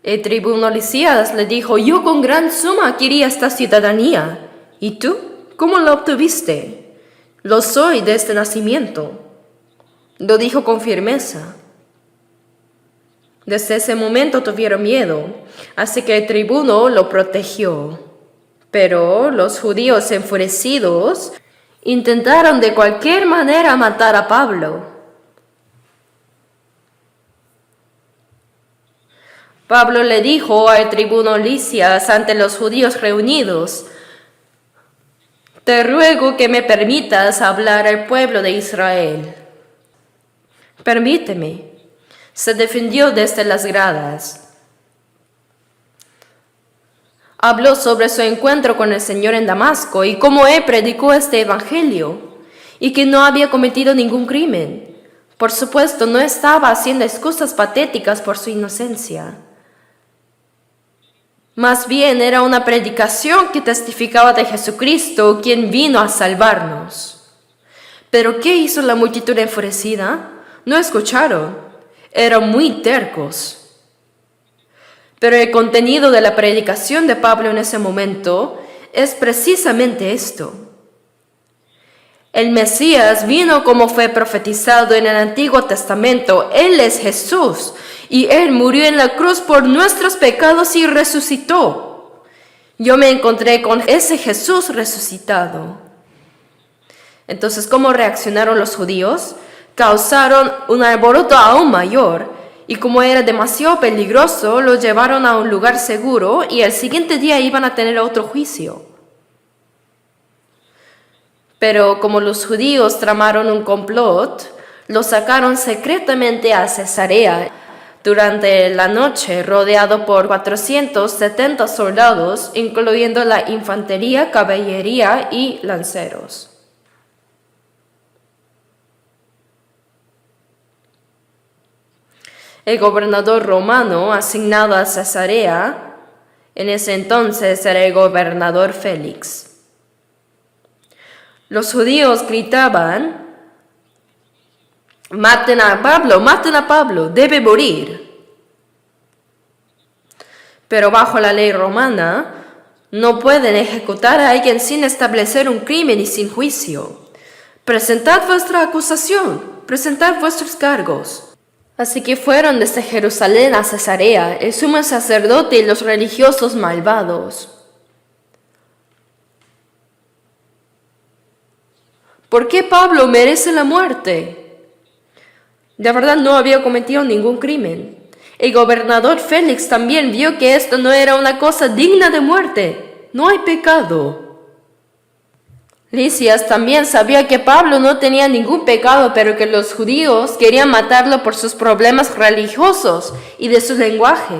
El tribuno Lisías le dijo, yo con gran suma quería esta ciudadanía. ¿Y tú? ¿Cómo la obtuviste? Lo soy desde nacimiento. Lo dijo con firmeza. Desde ese momento tuvieron miedo, así que el tribuno lo protegió. Pero los judíos enfurecidos intentaron de cualquier manera matar a Pablo. Pablo le dijo al tribuno Lisias ante los judíos reunidos, te ruego que me permitas hablar al pueblo de Israel. Permíteme. Se defendió desde las gradas. Habló sobre su encuentro con el Señor en Damasco y cómo él predicó este evangelio y que no había cometido ningún crimen. Por supuesto, no estaba haciendo excusas patéticas por su inocencia. Más bien era una predicación que testificaba de Jesucristo, quien vino a salvarnos. ¿Pero qué hizo la multitud enfurecida? No escucharon. Eran muy tercos. Pero el contenido de la predicación de Pablo en ese momento es precisamente esto. El Mesías vino como fue profetizado en el Antiguo Testamento. Él es Jesús y Él murió en la cruz por nuestros pecados y resucitó. Yo me encontré con ese Jesús resucitado. Entonces, ¿cómo reaccionaron los judíos? Causaron un alboroto aún mayor y como era demasiado peligroso, lo llevaron a un lugar seguro y el siguiente día iban a tener otro juicio. Pero como los judíos tramaron un complot, lo sacaron secretamente a Cesarea durante la noche, rodeado por 470 soldados, incluyendo la infantería, caballería y lanceros. El gobernador romano asignado a Cesarea, en ese entonces era el gobernador Félix. Los judíos gritaban: maten a Pablo, debe morir. Pero bajo la ley romana, no pueden ejecutar a alguien sin establecer un crimen y sin juicio. Presentad vuestra acusación, presentad vuestros cargos. Así que fueron desde Jerusalén a Cesarea el sumo sacerdote y los religiosos malvados. ¿Por qué Pablo merece la muerte? De verdad no había cometido ningún crimen. El gobernador Félix también vio que esto no era una cosa digna de muerte. No hay pecado. Lisias también sabía que Pablo no tenía ningún pecado, pero que los judíos querían matarlo por sus problemas religiosos y de su lenguaje.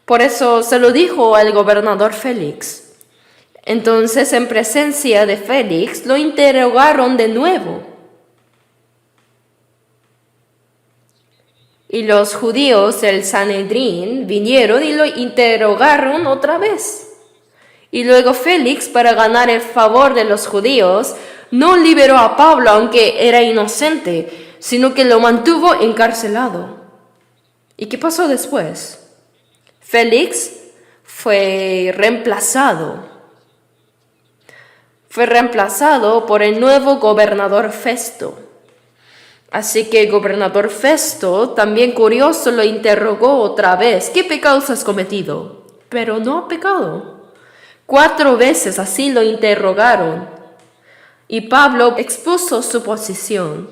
Por eso se lo dijo al gobernador Félix. Entonces, en presencia de Félix, lo interrogaron de nuevo. Y los judíos del Sanedrín vinieron y lo interrogaron otra vez. Y luego Félix, para ganar el favor de los judíos, no liberó a Pablo aunque era inocente, sino que lo mantuvo encarcelado. ¿Y qué pasó después? Félix fue reemplazado. Fue reemplazado por el nuevo gobernador Festo. Así que el gobernador Festo, también curioso, lo interrogó otra vez. ¿Qué pecados has cometido? Pero no ha pecado. 4 veces así lo interrogaron. Y Pablo expuso su posición.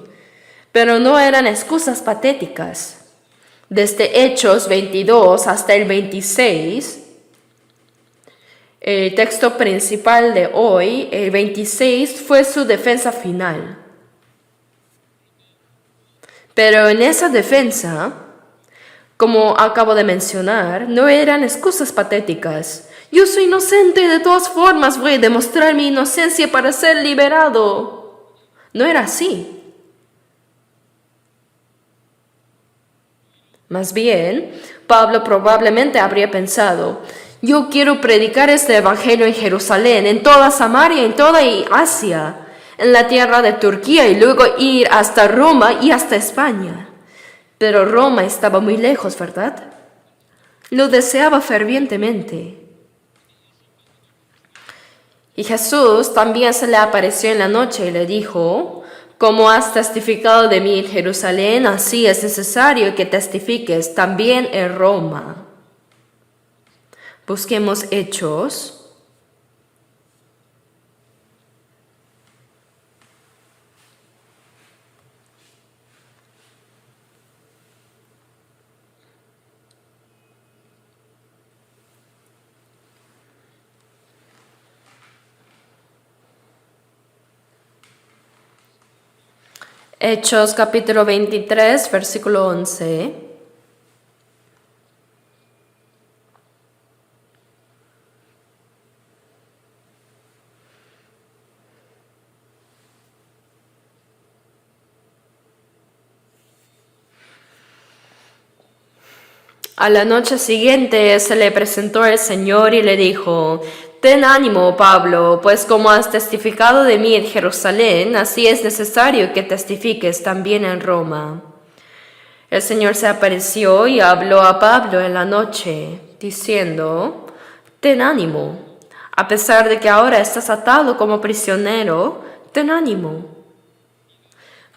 Pero no eran excusas patéticas. Desde Hechos 22 hasta el 26, el texto principal de hoy, el 26, fue su defensa final. Pero en esa defensa, como acabo de mencionar, no eran excusas patéticas. Yo soy inocente y de todas formas voy a demostrar mi inocencia para ser liberado. No era así. Más bien, Pablo probablemente habría pensado: yo quiero predicar este evangelio en Jerusalén, en toda Samaria, en toda Asia, en la tierra de Turquía y luego ir hasta Roma y hasta España. Pero Roma estaba muy lejos, ¿verdad? Lo deseaba fervientemente. Y Jesús también se le apareció en la noche y le dijo: como has testificado de mí en Jerusalén, así es necesario que testifiques también en Roma. Busquemos Hechos. Hechos capítulo 23, versículo 11. A la noche siguiente se le presentó el Señor y le dijo: ten ánimo, Pablo, pues como has testificado de mí en Jerusalén, así es necesario que testifiques también en Roma. El Señor se apareció y habló a Pablo en la noche, diciendo: ten ánimo, A pesar de que ahora estás atado como prisionero, ten ánimo.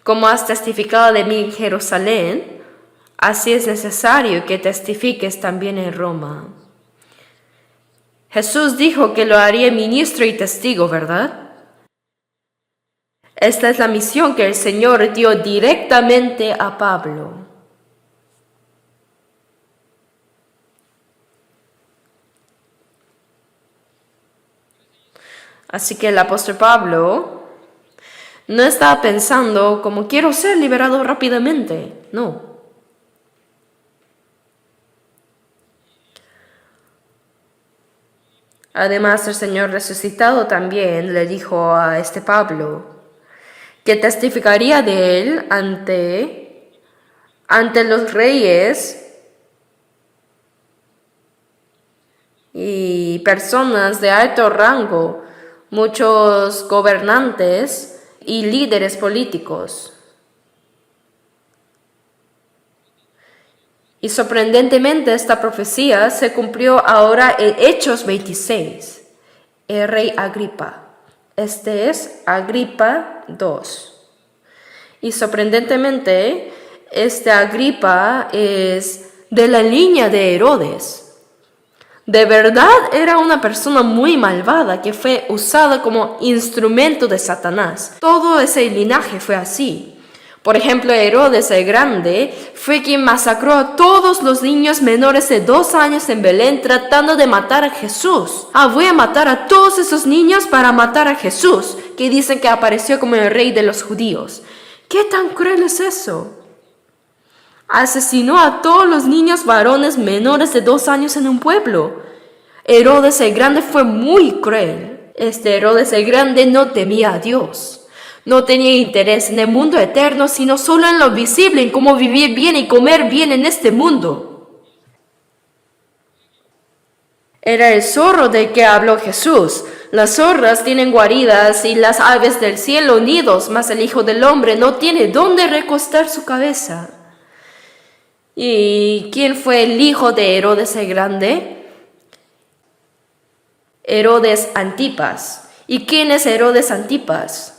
Como has testificado de mí en Jerusalén, así es necesario que testifiques también en Roma. Jesús dijo que lo haría ministro y testigo, ¿verdad? Esta es la misión que el Señor dio directamente a Pablo. Así que el apóstol Pablo no estaba pensando como quiero ser liberado rápidamente, no. Además, el Señor resucitado también le dijo a este Pablo que testificaría de él ante los reyes y personas de alto rango, muchos gobernantes y líderes políticos. Y sorprendentemente esta profecía se cumplió ahora en Hechos 26. El rey Agripa. Este es Agripa II. Y sorprendentemente, este Agripa es de la línea de Herodes. De verdad era una persona muy malvada que fue usada como instrumento de Satanás. Todo ese linaje fue así. Por ejemplo, Herodes el Grande fue quien masacró a todos los niños menores de 2 años en Belén tratando de matar a Jesús. Voy a matar a todos esos niños para matar a Jesús, que dicen que apareció como el rey de los judíos. ¿Qué tan cruel es eso? Asesinó a todos los niños varones menores de 2 años en un pueblo. Herodes el Grande fue muy cruel. Este Herodes el Grande no temía a Dios. No tenía interés en el mundo eterno, sino solo en lo visible, en cómo vivir bien y comer bien en este mundo. Era el zorro del que habló Jesús. Las zorras tienen guaridas y las aves del cielo nidos, mas el Hijo del Hombre no tiene dónde recostar su cabeza. ¿Y quién fue el hijo de Herodes el Grande? Herodes Antipas. ¿Y quién es Herodes Antipas?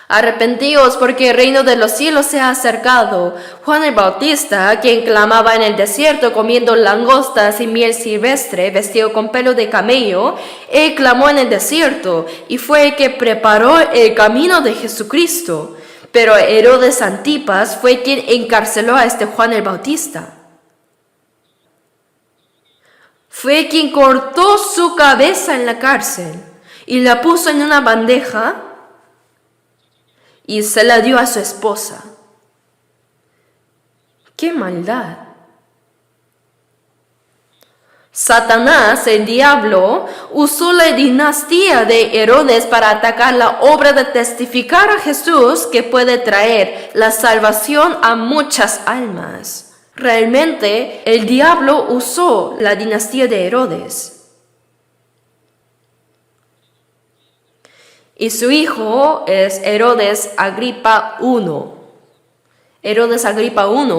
Arrepentíos porque el reino de los cielos se ha acercado. Juan el Bautista, quien clamaba en el desierto comiendo langostas y miel silvestre, vestido con pelo de camello, él clamó en el desierto y fue el que preparó el camino de Jesucristo. Pero Herodes Antipas fue quien encarceló a este Juan el Bautista. Fue quien cortó su cabeza en la cárcel y la puso en una bandeja y se la dio a su esposa. ¡Qué maldad! Satanás, el diablo, usó la dinastía de Herodes para atacar la obra de testificar a Jesús que puede traer la salvación a muchas almas. Realmente, el diablo usó la dinastía de Herodes. Y su hijo es Herodes Agripa I. Herodes Agripa I,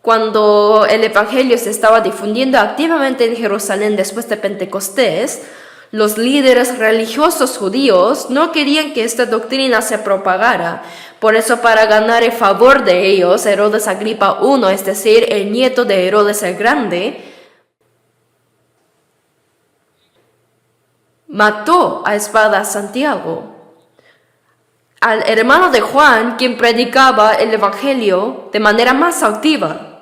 cuando el evangelio se estaba difundiendo activamente en Jerusalén después de Pentecostés, los líderes religiosos judíos no querían que esta doctrina se propagara. Por eso, para ganar el favor de ellos, Herodes Agripa I, es decir, el nieto de Herodes el Grande, mató a espada a Santiago, al hermano de Juan, quien predicaba el evangelio de manera más activa.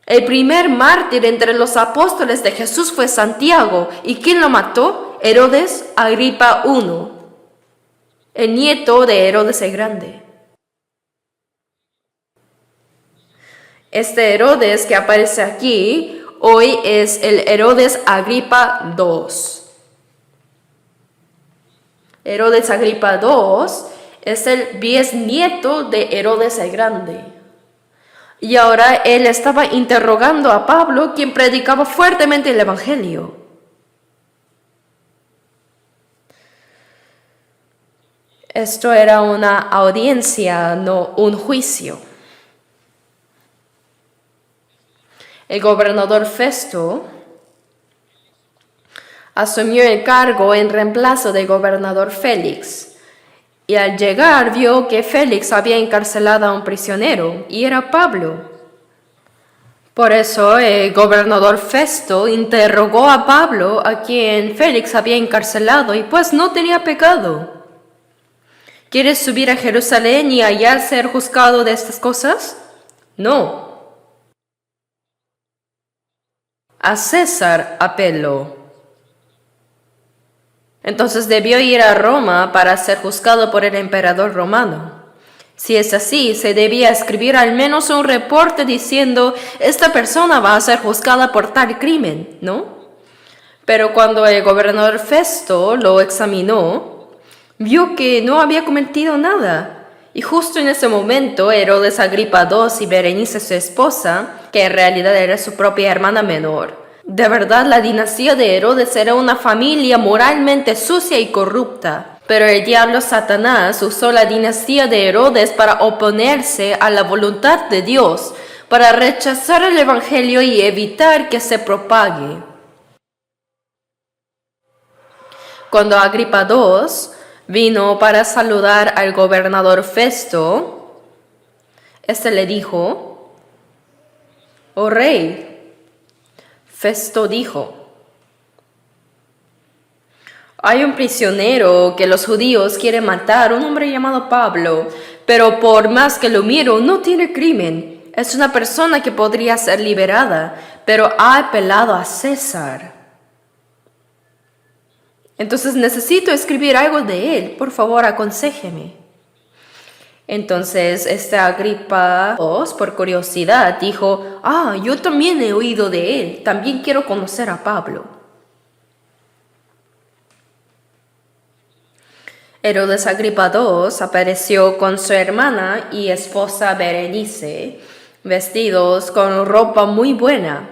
El primer mártir entre los apóstoles de Jesús fue Santiago. ¿Y quién lo mató? Herodes Agripa I, el nieto de Herodes el Grande. Este Herodes que aparece aquí hoy es el Herodes Agripa II. Herodes Agripa II es el bisnieto de Herodes el Grande. Y ahora él estaba interrogando a Pablo, quien predicaba fuertemente el evangelio. Esto era una audiencia, no un juicio. El gobernador Festo asumió el cargo en reemplazo del gobernador Félix. Y al llegar vio que Félix había encarcelado a un prisionero, y era Pablo. Por eso el gobernador Festo interrogó a Pablo, a quien Félix había encarcelado, y pues no tenía pecado. ¿Quieres subir a Jerusalén y allá ser juzgado de estas cosas? No. A César apeló. Entonces debió ir a Roma para ser juzgado por el emperador romano. Si es así, se debía escribir al menos un reporte diciendo, esta persona va a ser juzgada por tal crimen, ¿no? Pero cuando el gobernador Festo lo examinó, vio que no había cometido nada. Y justo en ese momento, Herodes Agripa II y Berenice su esposa, que en realidad era su propia hermana menor. De verdad, la dinastía de Herodes era una familia moralmente sucia y corrupta. Pero el diablo Satanás usó la dinastía de Herodes para oponerse a la voluntad de Dios, para rechazar el evangelio y evitar que se propague. Cuando Agripa II vino para saludar al gobernador Festo, este le dijo, «Oh rey». Festo dijo, «Hay un prisionero que los judíos quieren matar, un hombre llamado Pablo, pero por más que lo miro, no tiene crimen. Es una persona que podría ser liberada, pero ha apelado a César. Entonces necesito escribir algo de él. Por favor, aconséjeme». Entonces Agripa II, por curiosidad, dijo, yo también he oído de él. También quiero conocer a Pablo. Herodes Agripa II apareció con su hermana y esposa Berenice, vestidos con ropa muy buena.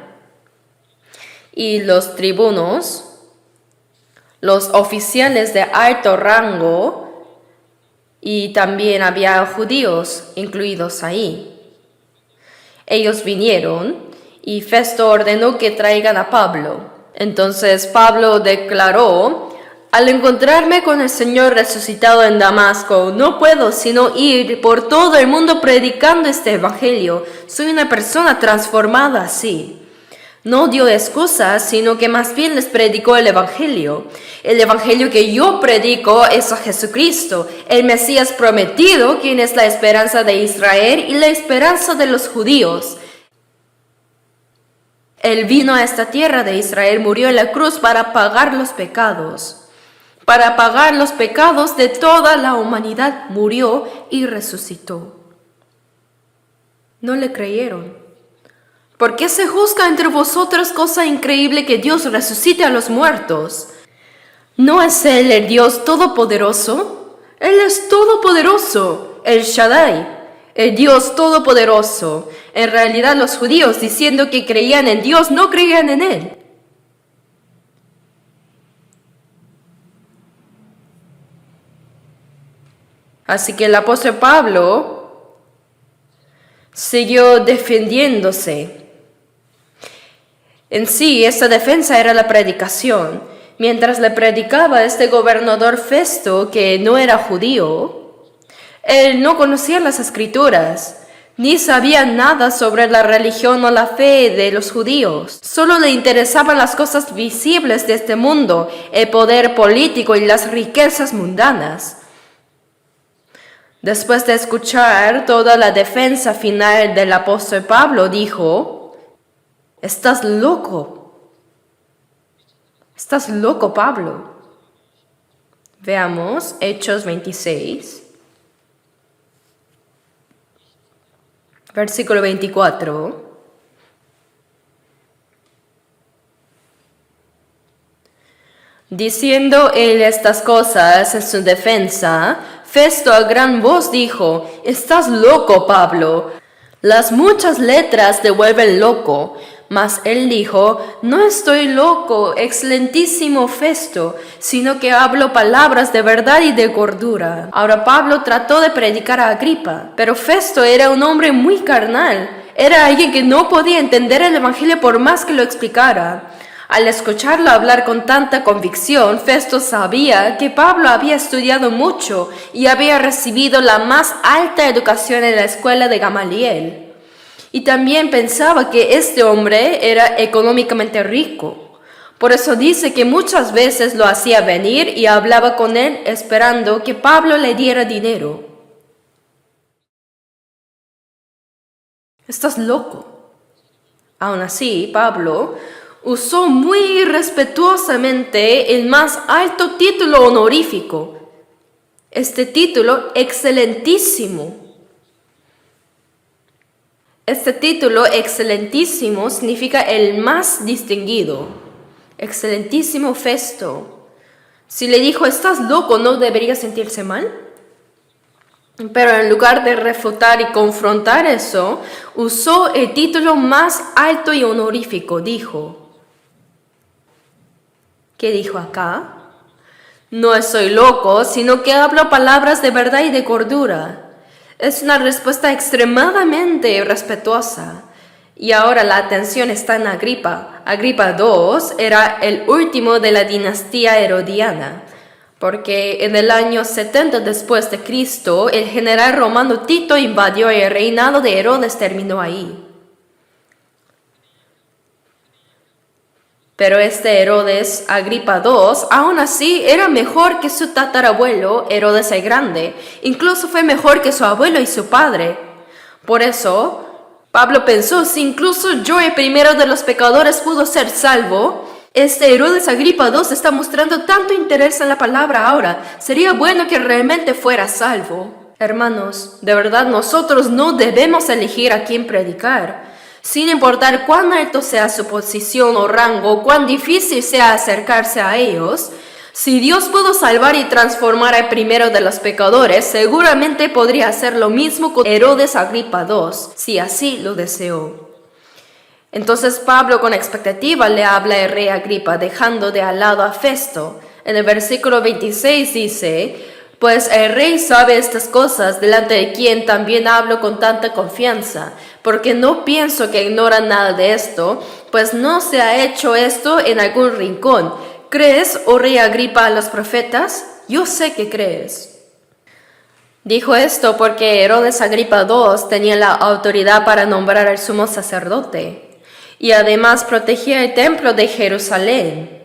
Y los tribunos, los oficiales de alto rango, y también había judíos incluidos ahí. Ellos vinieron y Festo ordenó que traigan a Pablo. Entonces Pablo declaró, «Al encontrarme con el Señor resucitado en Damasco, no puedo sino ir por todo el mundo predicando este evangelio. Soy una persona transformada así». No dio excusas, sino que más bien les predicó el evangelio. El evangelio que yo predico es a Jesucristo, el Mesías prometido, quien es la esperanza de Israel y la esperanza de los judíos. Él vino a esta tierra de Israel, murió en la cruz para pagar los pecados. Para pagar los pecados de toda la humanidad, murió y resucitó. No le creyeron. ¿Por qué se juzga entre vosotros cosa increíble que Dios resucite a los muertos? ¿No es Él el Dios todopoderoso? Él es todopoderoso, el Shaddai, el Dios todopoderoso. En realidad los judíos, diciendo que creían en Dios, no creían en Él. Así que el apóstol Pablo siguió defendiéndose. En sí, esta defensa era la predicación. Mientras le predicaba este gobernador Festo, que no era judío, él no conocía las escrituras, ni sabía nada sobre la religión o la fe de los judíos. Solo le interesaban las cosas visibles de este mundo, el poder político y las riquezas mundanas. Después de escuchar toda la defensa final del apóstol Pablo, dijo, «Estás loco. Estás loco, Pablo». Veamos Hechos 26, versículo 24. Diciendo él estas cosas en su defensa, Festo a gran voz dijo, «Estás loco, Pablo. Las muchas letras te vuelven loco». Mas él dijo, «No estoy loco, excelentísimo Festo, sino que hablo palabras de verdad y de gordura». Ahora Pablo trató de predicar a Agripa, pero Festo era un hombre muy carnal. Era alguien que no podía entender el evangelio por más que lo explicara. Al escucharlo hablar con tanta convicción, Festo sabía que Pablo había estudiado mucho y había recibido la más alta educación en la escuela de Gamaliel. Y también pensaba que este hombre era económicamente rico. Por eso dice que muchas veces lo hacía venir y hablaba con él esperando que Pablo le diera dinero. Estás loco. Aún así, Pablo usó muy respetuosamente el más alto título honorífico. Este título, excelentísimo. Este título, excelentísimo, significa el más distinguido. Excelentísimo Festo. Si le dijo, estás loco, ¿no debería sentirse mal? Pero en lugar de refutar y confrontar eso, usó el título más alto y honorífico. Dijo, ¿qué dijo acá? No estoy loco, sino que hablo palabras de verdad y de cordura. Es una respuesta extremadamente respetuosa. Y ahora la atención está en Agripa. Agripa II era el último de la dinastía herodiana, porque en el año 70 después de Cristo, el general romano Tito invadió y el reinado de Herodes terminó ahí. Pero este Herodes Agripa II, aún así, era mejor que su tatarabuelo Herodes el Grande. Incluso fue mejor que su abuelo y su padre. Por eso, Pablo pensó, si incluso yo, el primero de los pecadores, pudo ser salvo, este Herodes Agripa II está mostrando tanto interés en la palabra ahora. Sería bueno que realmente fuera salvo. Hermanos, de verdad nosotros no debemos elegir a quién predicar. Sin importar cuán alto sea su posición o rango, cuán difícil sea acercarse a ellos, si Dios pudo salvar y transformar al primero de los pecadores, seguramente podría hacer lo mismo con Herodes Agripa II, si así lo deseó. Entonces Pablo con expectativa le habla al rey Agripa, dejando de al lado a Festo. En el versículo 26 dice, pues el rey sabe estas cosas, delante de quien también hablo con tanta confianza, porque no pienso que ignoran nada de esto, pues no se ha hecho esto en algún rincón. ¿Crees, oh rey Agripa, a los profetas? Yo sé que crees. Dijo esto porque Herodes Agripa II tenía la autoridad para nombrar al sumo sacerdote, y además protegía el templo de Jerusalén.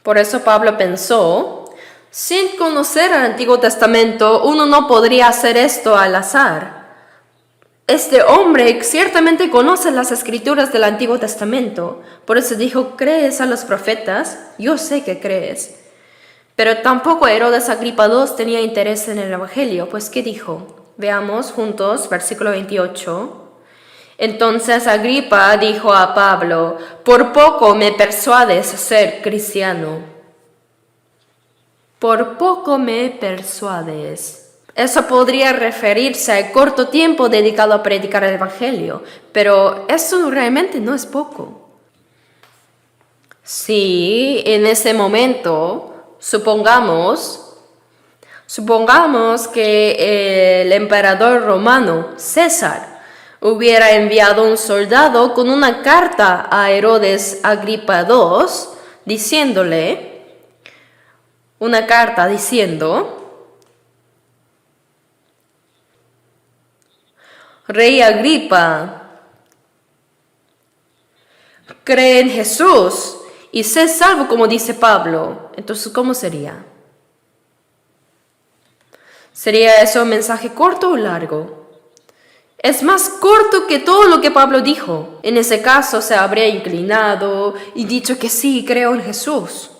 Por eso Pablo pensó, sin conocer el Antiguo Testamento, uno no podría hacer esto al azar. Este hombre ciertamente conoce las escrituras del Antiguo Testamento, por eso dijo, ¿crees a los profetas? Yo sé que crees. Pero tampoco Herodes Agripa II tenía interés en el Evangelio, pues ¿qué dijo? Veamos juntos, versículo 28. Entonces Agripa dijo a Pablo, por poco me persuades a ser cristiano. Por poco me persuades. Eso podría referirse al corto tiempo dedicado a predicar el Evangelio, pero eso realmente no es poco. Si en ese momento, supongamos que el emperador romano, César, hubiera enviado un soldado con una carta a Herodes Agripa II, Rey Agripa, cree en Jesús y sé salvo como dice Pablo. Entonces, ¿cómo sería? ¿Sería eso un mensaje corto o largo? Es más corto que todo lo que Pablo dijo. En ese caso se habría inclinado y dicho que sí, creo en Jesús.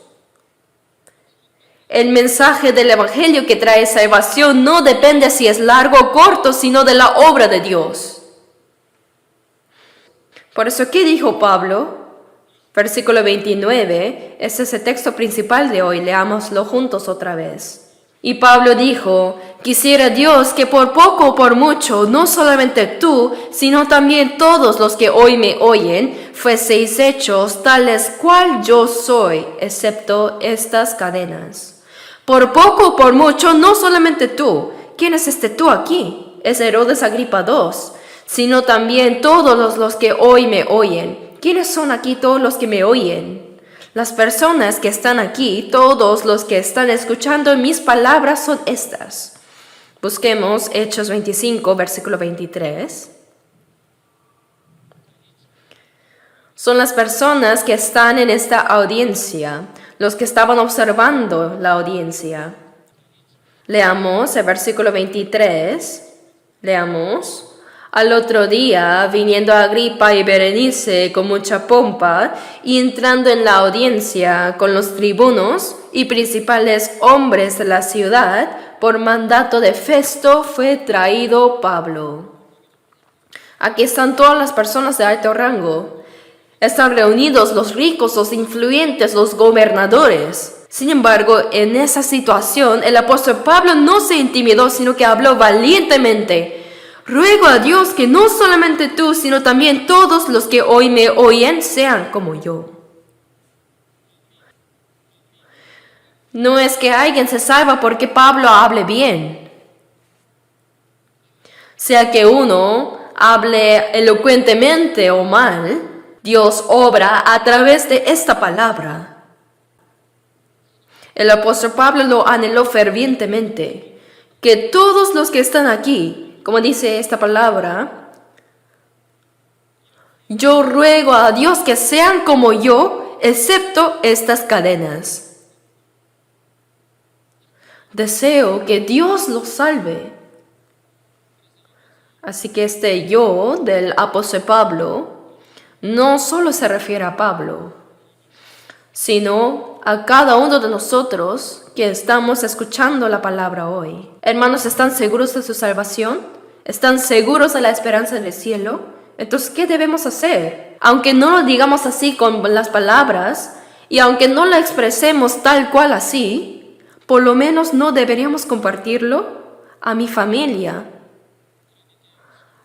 El mensaje del Evangelio que trae salvación no depende si es largo o corto, sino de la obra de Dios. Por eso, ¿qué dijo Pablo? Versículo 29, ese es el texto principal de hoy, leámoslo juntos otra vez. Y Pablo dijo, quisiera Dios que por poco o por mucho, no solamente tú, sino también todos los que hoy me oyen, fueseis hechos tales cual yo soy, excepto estas cadenas. Por poco o por mucho, no solamente tú. ¿Quién es este tú aquí? Es Herodes Agripa II, sino también todos los que hoy me oyen. ¿Quiénes son aquí todos los que me oyen? Las personas que están aquí, todos los que están escuchando mis palabras son estas. Busquemos Hechos 25, versículo 23. Son las personas que están en esta audiencia, los que estaban observando la audiencia. Leamos el versículo 23. Leamos. Al otro día, viniendo Agripa y Berenice con mucha pompa y entrando en la audiencia con los tribunos y principales hombres de la ciudad, por mandato de Festo fue traído Pablo. Aquí están todas las personas de alto rango. Están reunidos los ricos, los influyentes, los gobernadores. Sin embargo, en esa situación, el apóstol Pablo no se intimidó, sino que habló valientemente. Ruego a Dios que no solamente tú, sino también todos los que hoy me oyen sean como yo. No es que alguien se salva porque Pablo hable bien. Sea que uno hable elocuentemente o mal, Dios obra a través de esta palabra. El apóstol Pablo lo anheló fervientemente, que todos los que están aquí, como dice esta palabra, yo ruego a Dios que sean como yo, excepto estas cadenas. Deseo que Dios los salve. Así que este yo del apóstol Pablo no solo se refiere a Pablo, sino a cada uno de nosotros que estamos escuchando la palabra hoy. Hermanos, ¿están seguros de su salvación? ¿Están seguros de la esperanza del cielo? Entonces, ¿qué debemos hacer? Aunque no lo digamos así con las palabras, y aunque no lo expresemos tal cual así, por lo menos no deberíamos compartirlo a mi familia.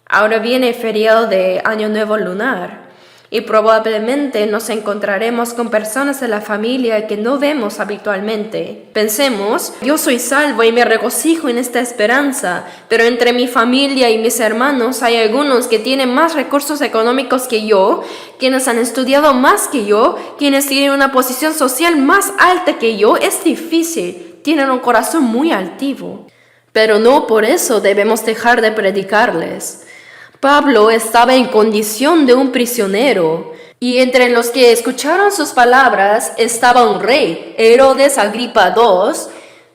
Ahora viene el feriado de Año Nuevo Lunar y probablemente nos encontraremos con personas de la familia que no vemos habitualmente. Pensemos, yo soy salvo y me regocijo en esta esperanza, pero entre mi familia y mis hermanos hay algunos que tienen más recursos económicos que yo, quienes han estudiado más que yo, quienes tienen una posición social más alta que yo. Es difícil, tienen un corazón muy altivo, pero no por eso debemos dejar de predicarles. Pablo estaba en condición de un prisionero, y entre los que escucharon sus palabras estaba un rey, Herodes Agripa II,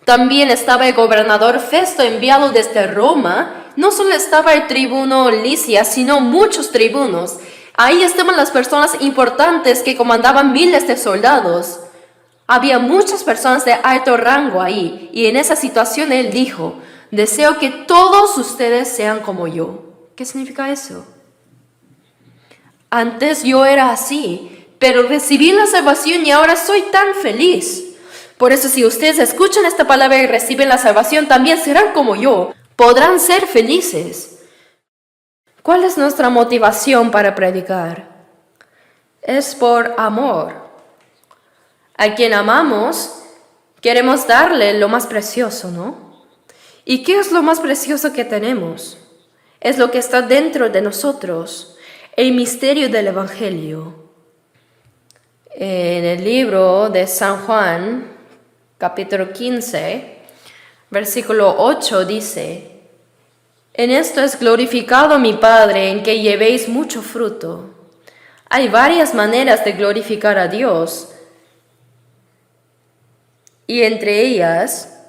también estaba el gobernador Festo enviado desde Roma, no solo estaba el tribuno Lisias, sino muchos tribunos. Ahí estaban las personas importantes que comandaban miles de soldados. Había muchas personas de alto rango ahí, y en esa situación él dijo, deseo que todos ustedes sean como yo. ¿Qué significa eso? Antes yo era así, pero recibí la salvación y ahora soy tan feliz. Por eso si ustedes escuchan esta palabra y reciben la salvación, también serán como yo. Podrán ser felices. ¿Cuál es nuestra motivación para predicar? Es por amor. A quien amamos, queremos darle lo más precioso, ¿no? ¿Y qué es lo más precioso que tenemos? Es lo que está dentro de nosotros, el misterio del Evangelio. En el libro de San Juan, capítulo 15, versículo 8 dice, en esto es glorificado mi Padre, en que llevéis mucho fruto. Hay varias maneras de glorificar a Dios, y entre ellas,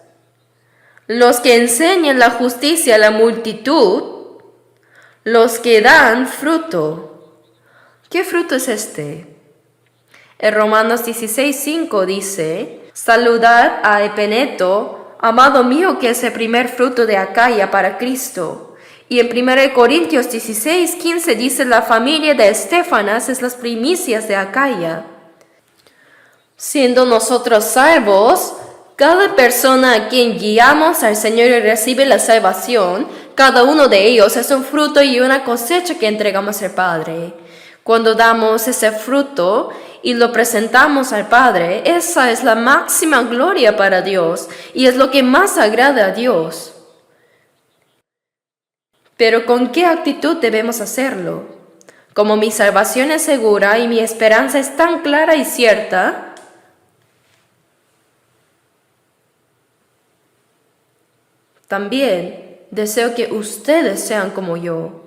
los que enseñan la justicia a la multitud, los que dan fruto. ¿Qué fruto es este? En Romanos 16:5 dice, saludad a Epeneto, amado mío, que es el primer fruto de Acaya para Cristo. Y en 1 Corintios 16:15 dice, la familia de Estéfanas es las primicias de Acaya. Siendo nosotros salvos, cada persona a quien guiamos al Señor y recibe la salvación, cada uno de ellos es un fruto y una cosecha que entregamos al Padre. Cuando damos ese fruto y lo presentamos al Padre, esa es la máxima gloria para Dios y es lo que más agrada a Dios. Pero ¿con qué actitud debemos hacerlo? Como mi salvación es segura y mi esperanza es tan clara y cierta, también deseo que ustedes sean como yo,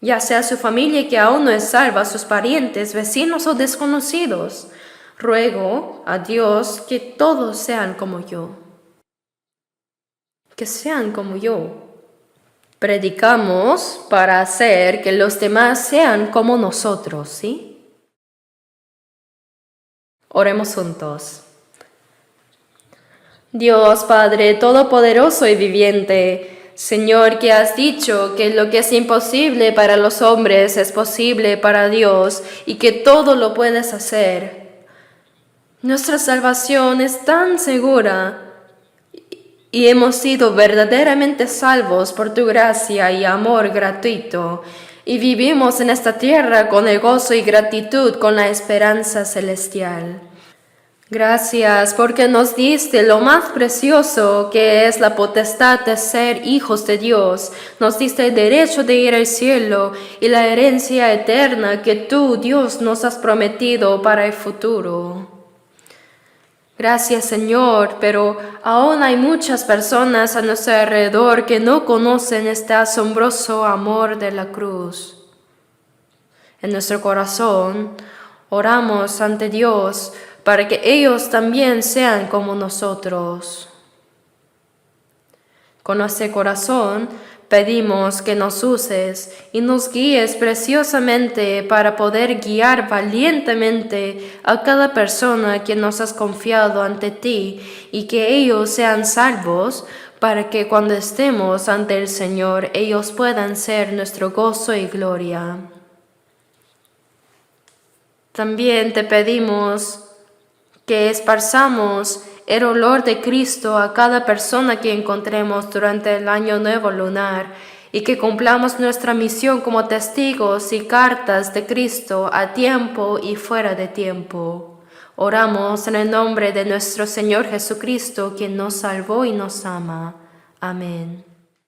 ya sea su familia que aún no es salva, sus parientes, vecinos o desconocidos. Ruego a Dios que todos sean como yo, que sean como yo. Predicamos para hacer que los demás sean como nosotros, ¿sí? Oremos juntos. Dios Padre Todopoderoso y viviente, Señor, que has dicho que lo que es imposible para los hombres es posible para Dios y que todo lo puedes hacer. Nuestra salvación es tan segura y hemos sido verdaderamente salvos por tu gracia y amor gratuito, y vivimos en esta tierra con el gozo y gratitud, con la esperanza celestial. Gracias porque nos diste lo más precioso, que es la potestad de ser hijos de Dios. Nos diste el derecho de ir al cielo y la herencia eterna que tú, Dios, nos has prometido para el futuro. Gracias, Señor, pero aún hay muchas personas a nuestro alrededor que no conocen este asombroso amor de la cruz. En nuestro corazón oramos ante Dios para que ellos también sean como nosotros. Con nuestro corazón pedimos que nos uses y nos guíes preciosamente para poder guiar valientemente a cada persona que nos has confiado ante ti, y que ellos sean salvos para que cuando estemos ante el Señor ellos puedan ser nuestro gozo y gloria. También te pedimos que esparzamos el olor de Cristo a cada persona que encontremos durante el año nuevo lunar, y que cumplamos nuestra misión como testigos y cartas de Cristo a tiempo y fuera de tiempo. Oramos en el nombre de nuestro Señor Jesucristo, quien nos salvó y nos ama. Amén.